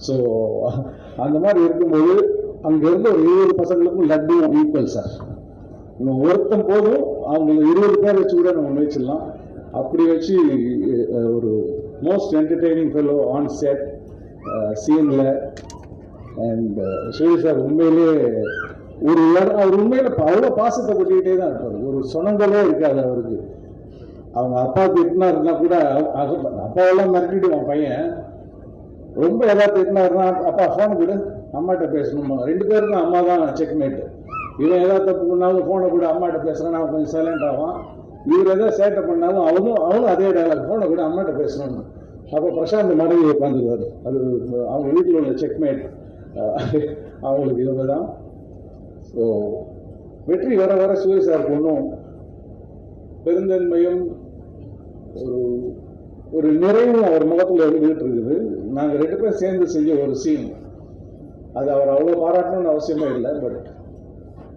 ஸோ அந்த மாதிரி இருக்கும்போது அங்கே இருந்த ஒரு 20 பசங்களுக்கும் லட்டு ஈக்குவல் சார். இன்னும் ஒருத்தம் போதும் அவங்க 20 பேர் வச்சு கூட நம்ம முயற்சிடலாம். அப்படி வச்சு ஒரு most entertaining fellow on set சீனில். அண்ட் சூரி சார் உண்மையிலே அவர் உண்மையில் அவ்வளோ பாசத்தை கொட்டிக்கிட்டே தான் இருப்பார். ஒரு சொனங்களே இருக்காது அவருக்கு. அவங்க அப்பா திட்டினாருன்னா கூட அப்பாவெல்லாம் மிரட்டிடுவான் பையன். ரொம்ப ஏதாவது திட்டினாருன்னா அப்பா ஃபோனை கூட அம்மாட்ட பேசணுமா. 2 பேருக்கும் அம்மா தான் செக்மேட்டு. இவன் ஏதாவது தப்பு பண்ணாலும் ஃபோனை கூட அம்மாட்ட பேசுகிறான், அவன் கொஞ்சம் சைலண்ட் ஆவான். இவர் எதாவது சேட்டை பண்ணாலும் அவனும் அதே டைலாக், ஃபோனை கூட அம்மாட்ட பேசணும்னு. அப்போ பிரசாந்த் மனைவி உட்காந்துக்குவார். அது அவங்க வீட்டில் உள்ள செக்மேட். அவங்களுக்கு இவங்க தான். ஸோ வெற்றி வர வர சூரிய சார் ஒன்றும் பெருந்தன்மையும் ஒரு நிறைவும் அவர் முகத்தில் இருந்துகிட்டு இருக்குது. நாங்கள் 2 பேரும் சேர்ந்து செஞ்ச ஒரு சீன், அது அவர் அவ்வளோ பாராட்டணும்னு அவசியமே இல்லை. பட்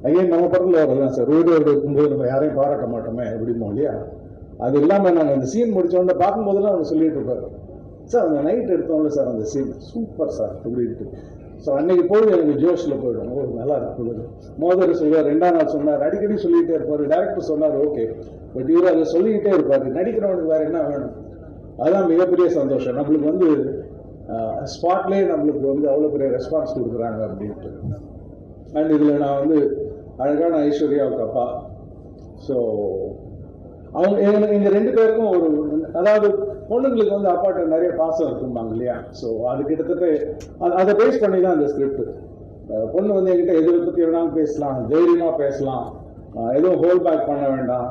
ஐயன் நம்ம படத்தில் வரலாம் சார், வீடு இருக்கும்போது நம்ம யாரையும் பாராட்ட மாட்டோமே அப்படிமோ இல்லையா. அது இல்லாமல் நாங்கள் அந்த சீன் முடித்தோடனே பார்க்கும்போதெல்லாம் அவங்க சொல்லிட்டு இருப்பார், சார் அந்த நைட் எடுத்தோம்ல சார் அந்த சீன் சூப்பர் சார் அப்படின்ட்டு. ஸோ அன்னைக்கு போய் எனக்கு ஜோஷில் போயிடும். நல்லா இருக்குது. மோதர் சொல்வார், 2ஆம் நாள் சொன்னார், அடிக்கடி சொல்லிகிட்டே இருப்பார். டேரக்டர் சொன்னார் ஓகே, பட் இவர் அதை சொல்லிக்கிட்டே இருப்பார். நடிக்கிறவனுக்கு வேறு என்ன வேணும்? அதுதான் மிகப்பெரிய சந்தோஷம். நம்மளுக்கு வந்து ஸ்பாட்லேயே நம்மளுக்கு வந்து அவ்வளோ பெரிய ரெஸ்பான்ஸ் கொடுக்குறாங்க அப்படின்ட்டு. அண்ட் இதில் நான் வந்து அழகான ஐஸ்வர்யாவுக்கு அப்பா. ஸோ அவங்க எங்கள் 2 பேருக்கும் அதாவது பொண்ணுங்களுக்கு வந்து அப்பாட்ட நிறைய பாசம் இருக்கும்பாங்க இல்லையா. ஸோ அது கிட்டத்தட்ட அதை பேஸ் பண்ணி தான் அந்த ஸ்கிரிப்ட். பொண்ணு வந்து என்கிட்ட எதை பற்றி வேணாலும் பேசலாம், தைரியமாக பேசலாம், எதுவும் ஹோல்ட் பேக் பண்ண வேண்டாம்.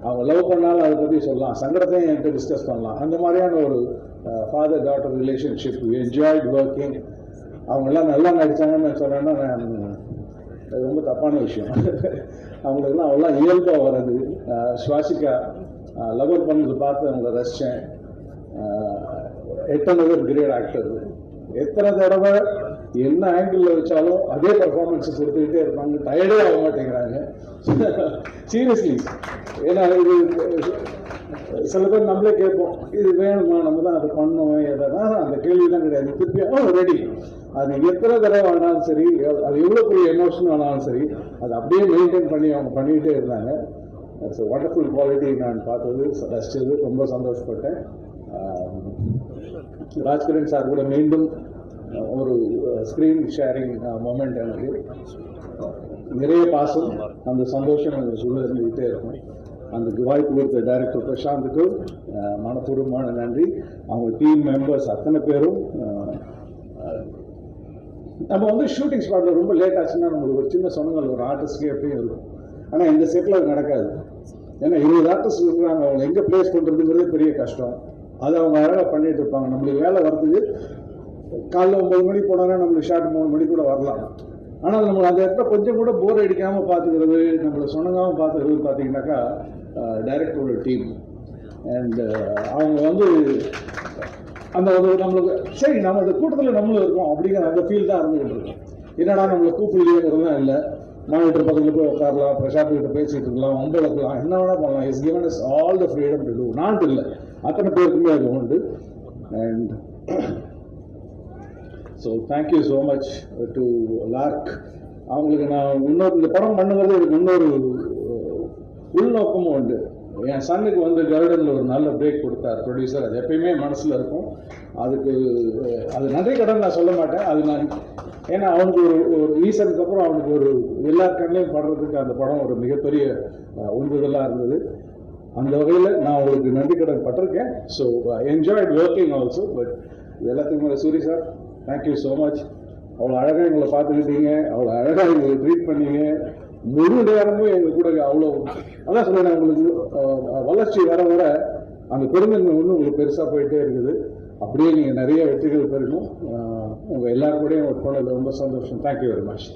அவங்க லவ் பண்ணாலும் அதை பற்றி சொல்லலாம், சங்கடத்தையும் என்கிட்ட டிஸ்கஸ் பண்ணலாம். அந்த மாதிரியான ஒரு father daughter relationship. Enjoyed working. அவங்கெல்லாம் நல்லா நடித்தாங்கன்னு சொன்னேன்னா அது ரொம்ப தப்பான விஷயம். அவங்களுக்குலாம் அவங்களாம் இயல்பாக வர்றது. ஸ்வாசிகா லவர் பண்ணது பார்த்து அவங்கள ரசித்தேன். எட்டனவர் கிரேட் ஆக்டர். எத்தனை தடவை என்ன ஆங்கிளில் வச்சாலும் அதே பர்ஃபார்மன்ஸ் கொடுத்துக்கிட்டே இருப்பாங்க, டயர்டே ஆக மாட்டேங்கிறாங்க சீரியஸ்லி. ஏன்னா இது சில பேர் நம்மளே கேட்போம், இது வேணுமா, நம்ம தான் அதை பண்ணோம், எதனா அந்த கேள்விலாம் கிடையாது. திருப்பியும் ரெடி. அது எத்தனை தடவை ஆனாலும் சரி, அது எவ்வளோ பெரிய எமோஷன் ஆனாலும் சரி, அதை அப்படியே மெயின்டைன் பண்ணி அவங்க பண்ணிக்கிட்டே இருந்தாங்க. It's wonderful quality. நான் பார்த்தது ரசிச்சது, ரொம்ப சந்தோஷப்பட்டேன். ராஜ்கிரண் சார் கூட மீண்டும் ஒரு ஸ்க்ரீன் ஷேரிங் மொமெண்ட். எனக்கு நிறைய பாசம், அந்த சந்தோஷம் எனக்கு உள்ள இருந்துக்கிட்டே இருக்கும். அந்த வாய்ப்பு கொடுத்த டைரக்டர் பிரசாந்துக்கு மனப்பூர்வமான நன்றி. அவங்க டீம் மெம்பர்ஸ் அத்தனை பேரும். நம்ம வந்து ஷூட்டிங் ஸ்பாட்டில் ரொம்ப லேட் ஆச்சுன்னா நம்மளுக்கு ஒரு சின்ன சொன்னங்கள் ஒரு ஆர்டிஸ்ட்கே எப்பயும் இருக்கும். ஆனால் இந்த செட்டில் அது நடக்காது. ஏன்னா 20 ஆர்டிஸ்ட் இருக்கிறாங்க, அவங்க எங்கே ப்ளேஸ் பண்ணுறதுங்கிறதே பெரிய கஷ்டம். அதை அவங்க அழகாக பண்ணிகிட்டு இருப்பாங்க. நம்மளுக்கு வேலை வரதுக்கு காலைல 9 மணிக்கு போனாங்கன்னா நம்மளுக்கு ஷார்ட் 3 மணிக்கு கூட வரலாம். ஆனால் நம்ம அந்த இடத்துல கொஞ்சம் கூட போர் அடிக்காமல் பார்த்துக்கிறது, நம்மளை சொன்னங்காமல் பார்த்துக்கிறது பார்த்தீங்கன்னாக்கா டைரக்டரோட டீம். அண்ட் அவங்க வந்து அந்த நம்மளுக்கு சரி நம்ம அந்த கூட்டத்தில் நம்மளும் இருக்கோம் அப்படிங்கிற அந்த ஃபீல் தான் இருந்துகிட்டு இருக்கோம். என்னடா நம்மளை கூப்பிடலையேங்கிறதுலாம் இல்லை. மானிட்டர் பக்கத்தில் போய் உட்காரலாம், பிரசாந்த் கிட்ட பேசிகிட்டு இருக்கலாம், வம்பளக்கலாம், என்ன வேணால் பண்ணலாம். Is given us all the freedom to do. நான் இல்லை, அத்தனை பேருக்குமே அது உண்டு. And so thank you so much to Lark. அவங்களுக்கு நான் இன்னொரு இந்த படம் பண்ணுங்கிறது எனக்கு இன்னொரு உள்நோக்கமும் உண்டு. என் சன்னுக்கு வந்து கருடனில் ஒரு நல்ல பிரேக் கொடுத்தார் ப்ரொடியூசர். அது எப்பயுமே மனசில் இருக்கும். அதுக்கு அது நன்றி கடன் நான் சொல்ல மாட்டேன். அது நான் ஏன்னா அவனுக்கு ஒரு ரீசனுக்கு அப்புறம் அவனுக்கு ஒரு எல்லா கண்ணையும் படுறதுக்கு அந்த படம் ஒரு மிகப்பெரிய உந்துதலாக இருந்தது. அந்த வகையில் நான் உங்களுக்கு நன்றி கடன் பட்டிருக்கேன். So enjoyed working also. But இது எல்லாத்துக்கும் மேலே Soori sir, thank you so much. அவ்வளோ அழகாக எங்களை பார்த்துக்கிட்டீங்க, அவ்வளோ அழகாக எங்களை ட்ரீட் பண்ணீங்க. முழு நேரமும் எங்கள் கூட அவ்வளோ அதான் சொல்கிறேன். உங்களுக்கு வளர்ச்சி வர வர அந்த பெருந்தன்மை ஒன்று உங்களுக்கு பெருசாக போயிட்டே இருக்குது. அப்படியே நீங்கள் நிறைய வெற்றிகள் பெறணும். உங்கள் எல்லாரும் கூடயும் ஒர்க் பண்ணது ரொம்ப சந்தோஷம். Thank you very much.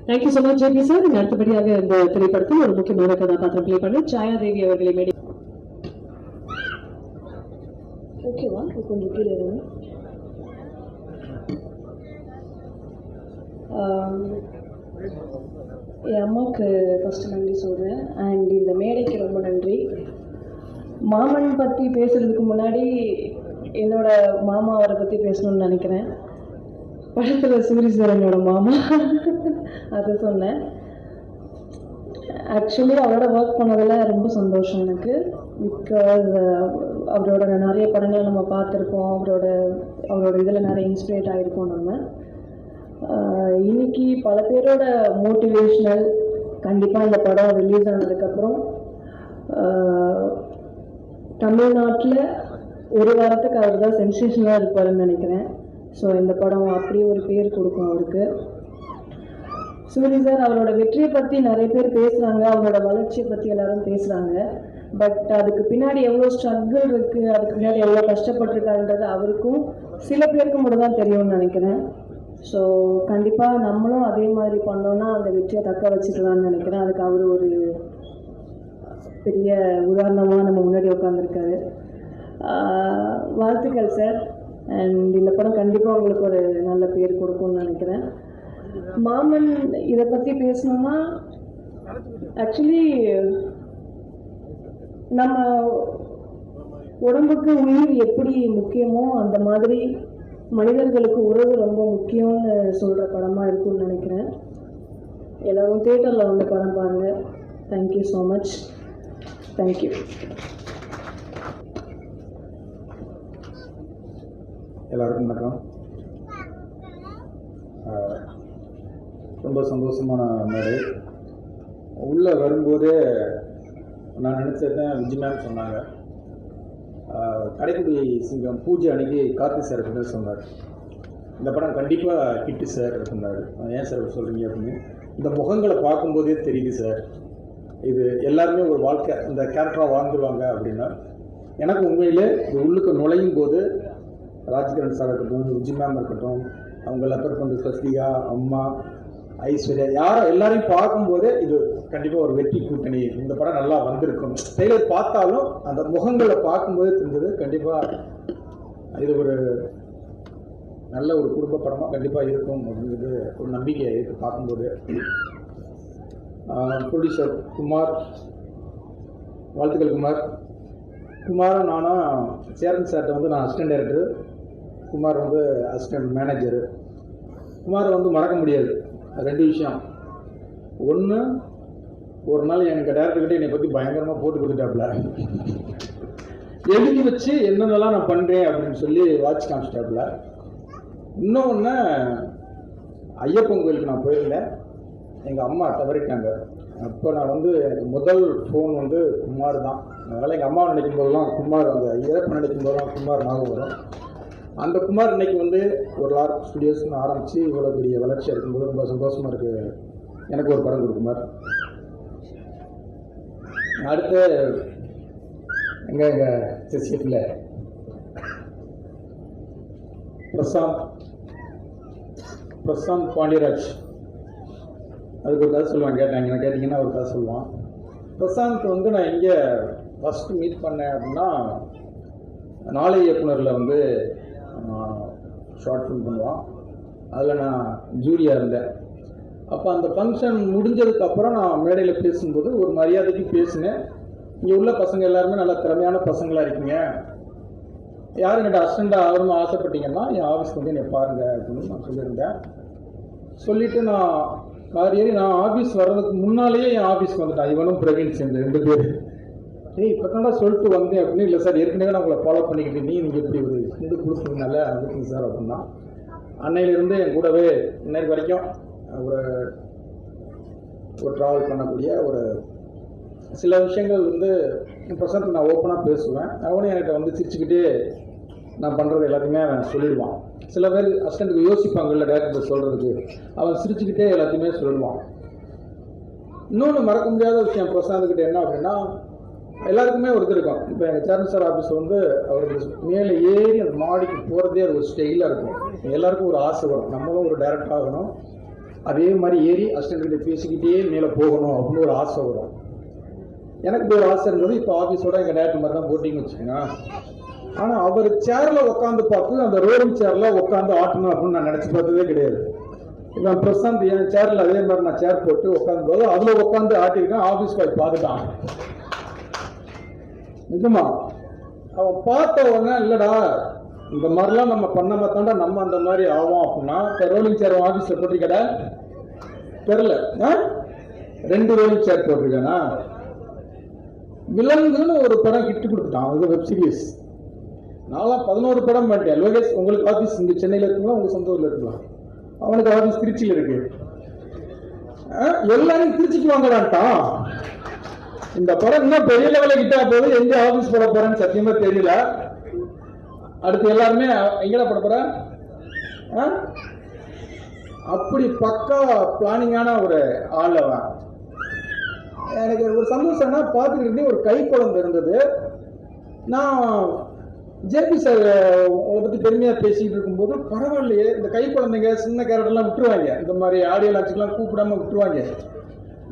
Thank you so much JP sir. அடுத்தபடியாக இந்த திரைப்படத்தில் ஒரு முக்கியமான கதாபாத்திரம் பிளே பண்ண சாயாதேவி அவர்களை மேடை. ஓகேவா, கொஞ்சம் கீழே என் அம்மாவுக்கு ஃபஸ்ட்டு நன்றி சொல்கிறேன். அண்ட் இந்த மேடைக்கு ரொம்ப நன்றி. மாமன் பற்றி பேசுகிறதுக்கு முன்னாடி என்னோட மாமா அவரை பற்றி பேசணும்னு நினைக்கிறேன். படத்தில் சூரி சார் என்னோட மாமா, அதை சொன்னேன். ஆக்சுவலி அவரோட ஒர்க் பண்ணதில் ரொம்ப சந்தோஷம் எனக்கு. பிகாஸ் அவரோட நிறைய படங்கள் நம்ம பார்த்துருக்கோம். அவரோட இதில் நிறைய இன்ஸ்பிரேட் ஆகிருக்கோம் நம்ம. இன்னைக்கு பல பேரோட மோட்டிவேஷ்னல் கண்டிப்பாக இந்த படம் ரிலீஸ் ஆனதுக்கப்புறம் தமிழ்நாட்டில் ஒரு வாரத்துக்கு அவர் தான் சென்சேஷனாக இருப்பாருன்னு நினைக்கிறேன். ஸோ இந்த படம் அப்படி ஒரு பேர் கொடுக்கும் அவருக்கு. சூரி சார் அவரோட வெற்றியை பற்றி நிறைய பேர் பேசுகிறாங்க, அவரோட வளர்ச்சியை பற்றி எல்லாரும் பேசுகிறாங்க. பட் அதுக்கு பின்னாடி எவ்வளோ ஸ்ட்ரகிள் இருக்குது, அதுக்கு பின்னாடி எவ்வளோ கஷ்டப்பட்டிருக்காருன்றது அவருக்கும் சில பேருக்கு மட்டும் தான் தெரியும்னு நினைக்கிறேன். ஸோ கண்டிப்பாக நம்மளும் அதே மாதிரி பண்ணோன்னா அந்த வெற்றியை தக்க வச்சுக்கலாம்னு நினைக்கிறேன். அதுக்கு அவர் ஒரு பெரிய உதாரணமாக நம்ம முன்னாடி உட்காந்துருக்காரு. வாழ்த்துக்கள் சார். அண்ட் இந்த படம் கண்டிப்பாக உங்களுக்கு ஒரு நல்ல பேர் கொடுக்கும்னு நினைக்கிறேன். மாமன் இதை பற்றி பேசணும்னா ஆக்சுவலி நம்ம உடம்புக்கு உயிர் எப்படி முக்கியமோ அந்த மாதிரி மனிதர்களுக்கு உறவு ரொம்ப முக்கியம்னு சொல்கிற படமாக இருக்கும்னு நினைக்கிறேன். எல்லோரும் தியேட்டரில் வந்து படம் பாருங்கள். Thank you so much. தேங்க்யூ. எல்லாருக்கும் வணக்கம். ரொம்ப சந்தோஷமான மேடை. உள்ளே வரும்போதே நான் நினச்சதான் விஜய் மேம் சொன்னாங்க. கடைக்குடி சிங்கம் பூஜை அன்னைக்கு கார்த்தி சார் அப்படின்னு சொன்னார், இந்த படம் கண்டிப்பாக ஹிட்டு சார் சொன்னார். ஏன் சார் சொல்கிறீங்க அப்படின்னு. இந்த முகங்களை பார்க்கும்போதே தெரியுது சார், இது எல்லாருமே ஒரு வாழ்க்கை இந்த கேரக்டராக வாழ்ந்துருவாங்க அப்படின்னா. எனக்கு உண்மையிலே இது உள்ளுக்கு நுழையும் போது ராஜ்கிரண் சார் இருக்கட்டும், விஜய் மேம் இருக்கட்டும், அவங்க லப்பர் பந்து சஸ்திகா, அம்மா, ஐஸ்வர்யா, யாரும் எல்லாரையும் பார்க்கும்போதே இது கண்டிப்பாக ஒரு வெற்றி கூட்டணி, இந்த படம் நல்லா வந்திருக்கும். ட்ரெய்லர் பார்த்தாலும் அந்த முகங்களை பார்க்கும்போதே தெரிஞ்சது கண்டிப்பாக இது ஒரு நல்ல ஒரு குடும்ப படமாக கண்டிப்பாக இருக்கும் அப்படிங்கிறது ஒரு நம்பிக்கை இருக்குது பார்க்கும்போது. ப்ரொடியூசர் குமார், வாழ்த்துக்கள் குமார். குமாரும் நானும் சேரன் சார்கிட்ட வந்து நான் அசிஸ்டன்ட் டைரக்டர், குமார் வந்து அசிஸ்டன்ட் மேனேஜரு. குமாரை வந்து மறக்க முடியாது. ரெண்டு விஷயம். ஒன்று, ஒரு நாள் எனக்கு டேரக்டர்கிட்ட என்னை பற்றி பயங்கரமாக போட்டு கொடுத்துட்டாப்புல, எழுதி வச்சு என்னென்னலாம் நான் பண்ணுறேன் அப்படின்னு சொல்லி வாட்ச் காமிச்சிட்டாப்புல. இன்னொன்று, ஐயப்பன் கோயிலுக்கு நான் போயிருந்தேன், எங்கள் அம்மா தவறிட்டாங்க. அப்போ நான் வந்து எனக்கு முதல் ஃபோன் வந்து குமார் தான். அதனால் எங்கள் அம்மா நினைக்கும் போதெல்லாம் குமார், அந்த இறப்பு நினைக்கும் போதெல்லாம் குமார் ஞாபகம் வரும். அந்த குமார் இன்னைக்கு வந்து ஒரு லார்க் ஸ்டுடியோஸ்னு ஆரம்பித்து இவ்வளோ பெரிய வளர்ச்சியாக இருக்கும்போது ரொம்ப சந்தோஷமாக இருக்குது. எனக்கு ஒரு படம் கொடுக்குமார். அடுத்து எங்கள் சிசிஎஃப்ல பிரசாந்த் பாண்டியராஜ், அதுக்கு ஒரு கதை சொல்லுவான். கேட்டிங்கன்னா ஒரு கதை சொல்லுவான். பிரசாந்த் வந்து நான் இங்கே ஃபஸ்ட்டு மீட் பண்ணேன் அப்படின்னா நாளை இயக்குனரில் வந்து ஷார்ட் ஃபிலிம் பண்ணுவான். அதில் நான் ஜூரியாக இருந்தேன். அப்போ அந்த ஃபங்க்ஷன் முடிஞ்சதுக்கப்புறம் நான் மேடையில் பேசும்போது ஒரு மரியாதைக்கு பேசினேன். இங்கே உள்ள பசங்க எல்லாருமே நல்ல திறமையான பசங்களாக இருக்கீங்க, யாரும் என்கிட்ட அசிஸ்டண்டாக ஆகணும்னு ஆசைப்பட்டீங்கன்னா என் ஆஃபீஸ்க்கு வந்து என்னை பாருங்கள் அப்படின்னு நான் சொல்லியிருந்தேன். சொல்லிவிட்டு நான் கார் ஏறி நான் ஆஃபீஸ் வர்றதுக்கு முன்னாலேயே என் ஆஃபீஸ்க்கு வந்துட்டேன். இவனும் பிரவீன் சேர்ந்து 2 பேர். இப்போ தாண்டா சொல்லிட்டு வந்தேன் அப்படின்னு. இல்லை சார், ஏற்கனவே நான் உங்களை ஃபாலோ பண்ணிக்கிட்டு நீங்கள் எப்படி ஒரு இது கொடுத்துருங்கனால அதுக்குங்க சார் அப்படின்னா. அன்னையிலேருந்து என் கூடவே இன்னைக்கு வரைக்கும் ஒரு ட்ராவல் பண்ணக்கூடிய ஒரு சில விஷயங்கள் வந்து பிரசன்ட் நான் ஓப்பனாக பேசுவேன். அவனும் என்கிட்ட வந்து சிரிச்சுக்கிட்டே நான் பண்ணுறது எல்லாத்தையுமே அவன் சொல்லிடுவான். சில பேர் அசிஸ்டண்ட்டுக்கு யோசிப்பாங்கல்ல டேரக்டர் சொல்கிறதுக்கு, அவன் சிரிச்சுக்கிட்டே எல்லாத்தையுமே சொல்லிடுவான். இன்னொன்று மறக்க முடியாத விஷயம் பிரசாந்த்கிட்ட என்ன அப்படின்னா, எல்லாருக்குமே ஒரு இது இருக்கும். இப்போ எங்கள் சேர்மன் சார் ஆஃபீஸில் வந்து அவருக்கு மேலே ஏறி அந்த மாடிக்கு போகிறதே அது ஒரு ஸ்டைலாக இருக்கும். எல்லாருக்கும் ஒரு ஆசை வரும், நம்மளும் ஒரு டேரக்டர் ஆகணும், அதே மாதிரி ஏறி அசிஸ்டண்ட்கிட்ட பேசிக்கிட்டே மேலே போகணும் அப்படின்னு ஒரு ஆசை வரும். எனக்கு ஒரு ஆசை இருந்தது. இப்போ ஆஃபீஸோட எங்கள் டேரக்டர் மாதிரி தான் போட்டிங்கன்னு வச்சுக்கோங்க. ஆனால் அவர் சேரில் உட்காந்து பார்த்து அந்த ரோலிங் சேரில் உட்காந்து ஆட்டணும் அப்படின்னு நான் நினச்சி பார்த்ததே கிடையாது. இப்போ பிரசாந்த் என் சேரில் அதே மாதிரி நான் சேர் போட்டு உட்காந்து போது அதில் உட்காந்து ஆட்டியிருக்கேன். ஆஃபீஸ் போய் பார்த்துட்டான். நிஜமா அவன் பார்த்த உடனே இல்லைடா இந்த மாதிரிலாம் நம்ம பண்ண மாத்தாண்டா நம்ம அந்த மாதிரி ஆகும் அப்படின்னா. இப்போ ரோலிங் சேர் ஆஃபீஸில் போட்டிருக்கடா தெரில, 2 ரோலிங் சேர் போட்டிருக்கேனா. விலங்குன்னு ஒரு படம் கிட்டு கொடுத்துட்டான், அது வெப் சீரிஸ். நான்லாம் 11 படம் பண்ணிட்டேன். லோகேஷ் உங்களுக்கு ஆஃபீஸ் இங்கே சென்னையில் இருக்குங்களா, உங்கள் சொந்த ஊரில் இருக்கலாம், அவனுக்கு ஆஃபீஸ் திருச்சியில் இருக்கு. எல்லாரும் திருச்சிக்கு வாங்கலான்ட்டான். இந்த படம் இன்னும் பெரிய லெவலில் கிட்டா போது எங்க ஆஃபீஸ் போட போறேன்னு சத்தியமா தெரியல. அடுத்து எல்லாருமே எங்கடா போட போற, அப்படி பக்கா பிளானிங்கான ஒரு ஆள் அவன். எனக்கு ஒரு சந்தோஷம்னா பார்த்துக்கிட்டு ஒரு கை குழந்தை இருந்தது. நான் ஜேபி சார் உங்களை பற்றி பெருமையாக பேசிக்கிட்டு இருக்கும்போது பரவாயில்லையே இந்த கை குழந்தைங்க சின்ன கேரக்டர்லாம் விட்டுருவாங்க, இந்த மாதிரி ஆடியோ லான்ச்சுக்கெலாம் கூப்பிடாம விட்டுருவாங்க.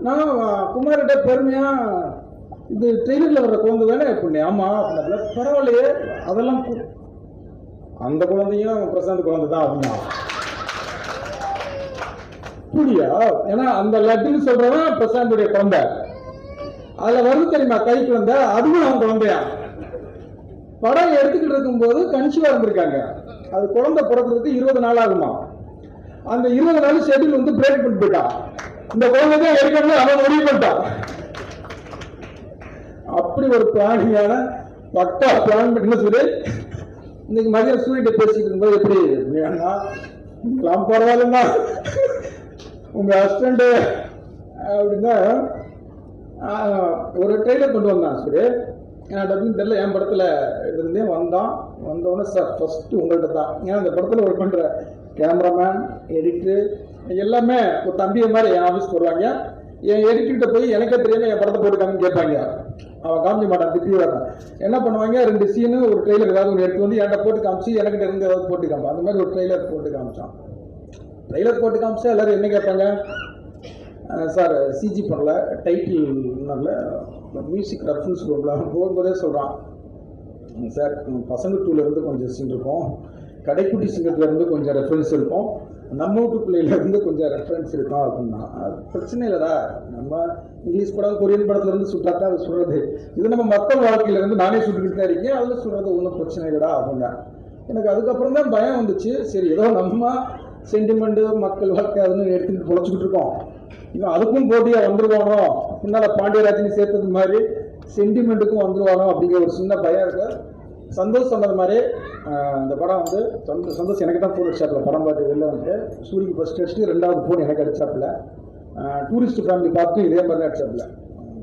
நான் குமார்கிட்ட பெருமையாக இது ட்ரெயிலரில் வர்ற குழந்தை தானே அப்படின்னு. ஆமாம் அப்படின்னா பரவாயில்லையே அதெல்லாம் அந்த குழந்தையும் பிரசாந்த் குழந்தை தான் அப்படின்னா. புரியா? ஏன்னா அந்த லட்டுன்னு சொல்றவன் பிரசாந்துடைய குழந்தை. அதுல வருது தெரியுமா கை குழந்தை, அதுவும் அவன் குழந்தையா. படம் எடுத்துக்கிட்டு இருக்கும்போது கன்சீவா இருந்திருக்காங்க. அது குழந்தை பிறக்கிறதுக்கு 20 நாள் ஆகுமா. அந்த 20 நாள் ஷெட்யூல் வந்து பிரேக் பண்ணிட்டு போயிட்டான். இந்த குழந்தை தான் எடுக்கணும் அவன் முடிவு பண்ணிட்டான். அப்படி ஒரு பிளானிங்கான பக்கா பிளான் பண்ணி சொல்லி இன்னைக்கு மதியம் சூரியத்தை பேசிட்டு இருக்கும்போது எப்படி எல்லாம் பரவாயில்லன்னா உங்க ஹஸ்பண்ட் அப்படின்னா ஒரு ட்ரெய்லர் கொண்டு வந்தான். சரி டப்பிங் தெரியல, என் படத்தில் இருந்தே வந்தோடனே சார் ஃபஸ்ட்டு உங்கள்கிட்ட தான். ஏன்னா இந்த படத்தில் ஒர்க் பண்ணுற கேமராமேன் எடிட்டரு எல்லாமே ஒரு தம்பியை மாதிரி என் ஆஃபீஸ் போடுவாங்க. என் எடிட்டர்கிட்ட போய் எனக்கே தெரியாமல் என் படத்தை போட்டுக்காங்கன்னு கேட்பாங்க. அவன் காமிக்க மாட்டான், திட்டியாக தான். என்ன பண்ணுவாங்க, 2 சீனு ஒரு ட்ரெய்லர் ஏதாவது ஒன்று எடுத்து வந்து என்கிட்ட போட்டு காமிச்சு எனக்கிட்ட இருந்து ஏதாவது போட்டு காமிப்பான். அந்த மாதிரி ஒரு ட்ரெய்லர் போட்டு காமிச்சான். ட்ரெய்லர் போட்டு காமிச்சா எல்லோரும் என்ன கேட்பாங்க, சார் சிஜி பண்ணல, டைட்டில் நல்ல மியூசிக் ரெஃபரன்ஸ் போகும்போதே சொல்கிறான், சார் பசங்க 2லேருந்து கொஞ்சம் சீன் இருக்கும், கடைக்குட்டி சிங்கத்துலேருந்து கொஞ்சம் ரெஃபரன்ஸ் இருக்கும், நம்ம வீட்டு பிள்ளையிலேருந்து கொஞ்சம் ரெஃபரன்ஸ் இருக்கும் அப்படின்னா. அது பிரச்சனை இல்லைடா, நம்ம இங்கிலீஷ் படம் கொரியன் படத்துலேருந்து சுட்டாட்டா அது சொல்கிறது, இது நம்ம மக்கள் வாழ்க்கையிலேருந்து நானே சுட்டுக்கிட்டு தான் இருக்கேன், அதில் சொல்கிறது ஒன்றும் பிரச்சனை இல்லைடா அப்படின்னா. எனக்கு அதுக்கப்புறம் தான் பயம் வந்துச்சு. சரி ஏதோ நம்ம சென்டிமெண்ட்டு மக்கள் வாழ்க்கை அதுன்னு எடுத்துக்கிட்டு பொழைச்சிக்கிட்டு இருக்கோம், இன்னும் அதுக்கும் போட்டியாக வந்துடுவானோ, முன்னால் பாண்டியராஜனை சேர்த்தது மாதிரி சென்டிமெண்ட்டுக்கும் வந்துடுவானோ அப்படிங்கிற ஒரு சின்ன பயம் இருக்குது. சந்தோஷ் சொன்னது மாதிரி இந்த படம் வந்து சந்தோஷ் எனக்கு தான் ஃபோன் அடிச்சாப்புல. படம் பார்த்து வெளில வந்துட்டு சூரியக்கு ஃபஸ்ட் அடிச்சுட்டு 2வது ஃபோன் எனக்கு அடிச்சாப்புல. டூரிஸ்ட் ஃபேமிலி பார்த்து இதே மாதிரி தான் அடிச்சாப்புல.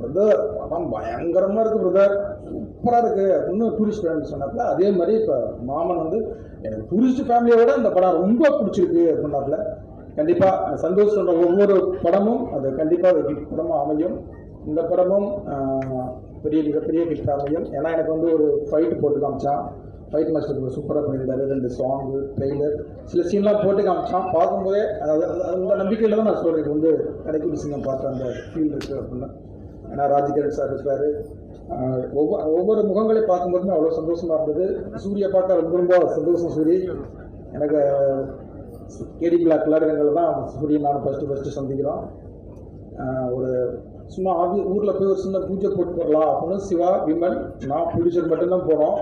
பிரதர் படம் பயங்கரமாக இருக்குது பிரதர், சூப்பராக இருக்குது இன்னும் டூரிஸ்ட் ஃபேமிலி சொன்னாப்புல. அதே மாதிரி இப்போ மாமன் வந்து எனக்கு டூரிஸ்ட் ஃபேமிலியை விட இந்த படம் ரொம்ப பிடிச்சிருக்கு அப்படின்னாப்புல. கண்டிப்பாக சந்தோஷ் சொல்கிற ஒவ்வொரு படமும் அது கண்டிப்பாக ஒரு ஹிட் படமாக அமையும். இந்த படமும் மிகப்பெரிய ஹிட் அமையும். ஏன்னா எனக்கு வந்து ஒரு ஃபைட்டு போட்டு காமிச்சான், ஃபைட் மாஸ்டர் சூப்பராக பண்ணியிருந்தாரு. 2 சாங்கு ட்ரெய்லர் சில சீன்லாம் போட்டு காமிச்சான். பார்க்கும்போதே அதாவது அந்த நம்பிக்கையில் தான் நான் சொல்கிறேன், இது வந்து கடைக்குடி சிங்கம் பார்த்த அந்த ஃபீல் இருக்குது அப்படின்னு. ஏன்னா ராஜகிரண் சார் இருக்கார். ஒவ்வொரு முகங்களையும் பார்க்கும்போதுமே அவ்வளோ சந்தோஷமாக இருந்தது. சூரிய பார்க்க ரொம்ப ரொம்ப சந்தோஷம். சூரி எனக்கு கேடி பிளாக் விளையாடுறவங்க தான் சூரியன் நானும் ஃபஸ்ட்டு சந்திக்கிறோம். ஒரு சும்மா ஊரில் போய் ஒரு சின்ன பூஜை போட்டு வரலாம் அப்படின்னு சிவா, விமல், நான் ப்ரொடியூசர் மட்டும்தான் போனோம்.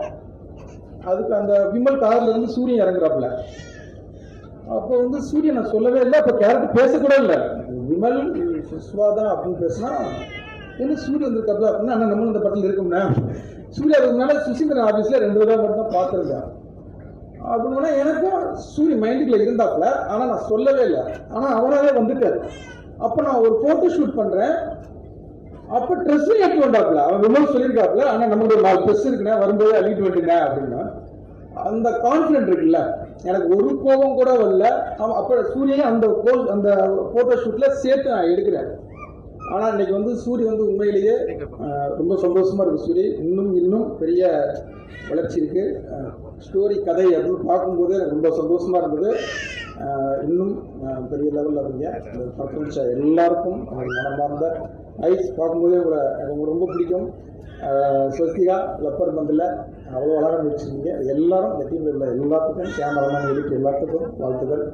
அதுக்கு அந்த விமல் கார்லேருந்து சூரியன் இறங்குறாப்புல. அப்போ வந்து சூரியன் நான் சொல்லவே இல்லை, அப்போ கேரக்டர் பேசக்கூட இல்லை, விமல் சிவா தான் அப்படின்னு பேசினா என்ன சூரியன் வந்திருக்காப்புல அப்படின்னா அண்ணா நம்மளும் இந்த படத்தில் இருக்கும்னா சூர்யா அதுக்கு முன்னாடி சுசீந்திரன் ஆஃபீஸில் 2 தடவை மட்டும் தான் பார்த்துருந்தேன். அப்படின்னா எனக்கும் சூரியன் மைண்டுக்குள்ள இருந்தாப்புல, ஆனால் நான் சொல்லவே இல்லை, ஆனால் அவராகவே வந்துட்டார். அப்போ நான் ஒரு ஃபோட்டோ ஷூட் பண்ணுறேன், அப்போ ட்ரெஸ்ஸும் எடுத்து வந்தாப்புல, அவன் விமல் சொல்லியிருக்காப்புல, ஆனால் நம்மளுடைய 4 ட்ரெஸ் இருக்குண்ணே வரும்போது அள்ளிட்டு வந்துட்டீங்க அப்படின்னா அந்த கான்ஃபிடென்ட் இருக்குல்ல, எனக்கு ஒரு கோபம் கூட வரல. அவன் அப்போ சூரியன் அந்த ஃபோட்டோ ஷூட்டில் சேர்த்து நான் எடுக்கிறேன். ஆனால் இன்னைக்கு வந்து சூரிய வந்து உண்மையிலேயே ரொம்ப சந்தோஷமாக இருக்குது. சூரிய இன்னும் பெரிய வளர்ச்சி இருக்குது. ஸ்டோரி கதை அப்படின்னு பார்க்கும்போது எனக்கு ரொம்ப சந்தோஷமாக இருந்தது. இன்னும் பெரிய லெவலில் இருந்தீங்க. இந்த பர்ஃபார்மன்ஸை எல்லாருக்கும் மனமார்ந்த ஐஸ் பார்க்கும்போதே எனக்கு ரொம்ப பிடிக்கும். ஸ்வஸ்திகா லப்பர் பந்தில் அவ்வளோ அழகாக வச்சுருக்கீங்க. எல்லாரும் இந்த டீமில் உள்ள எல்லாத்துக்கும் கேமராமேன் எடிட் எல்லாத்துக்கும் வாழ்த்துக்கள்.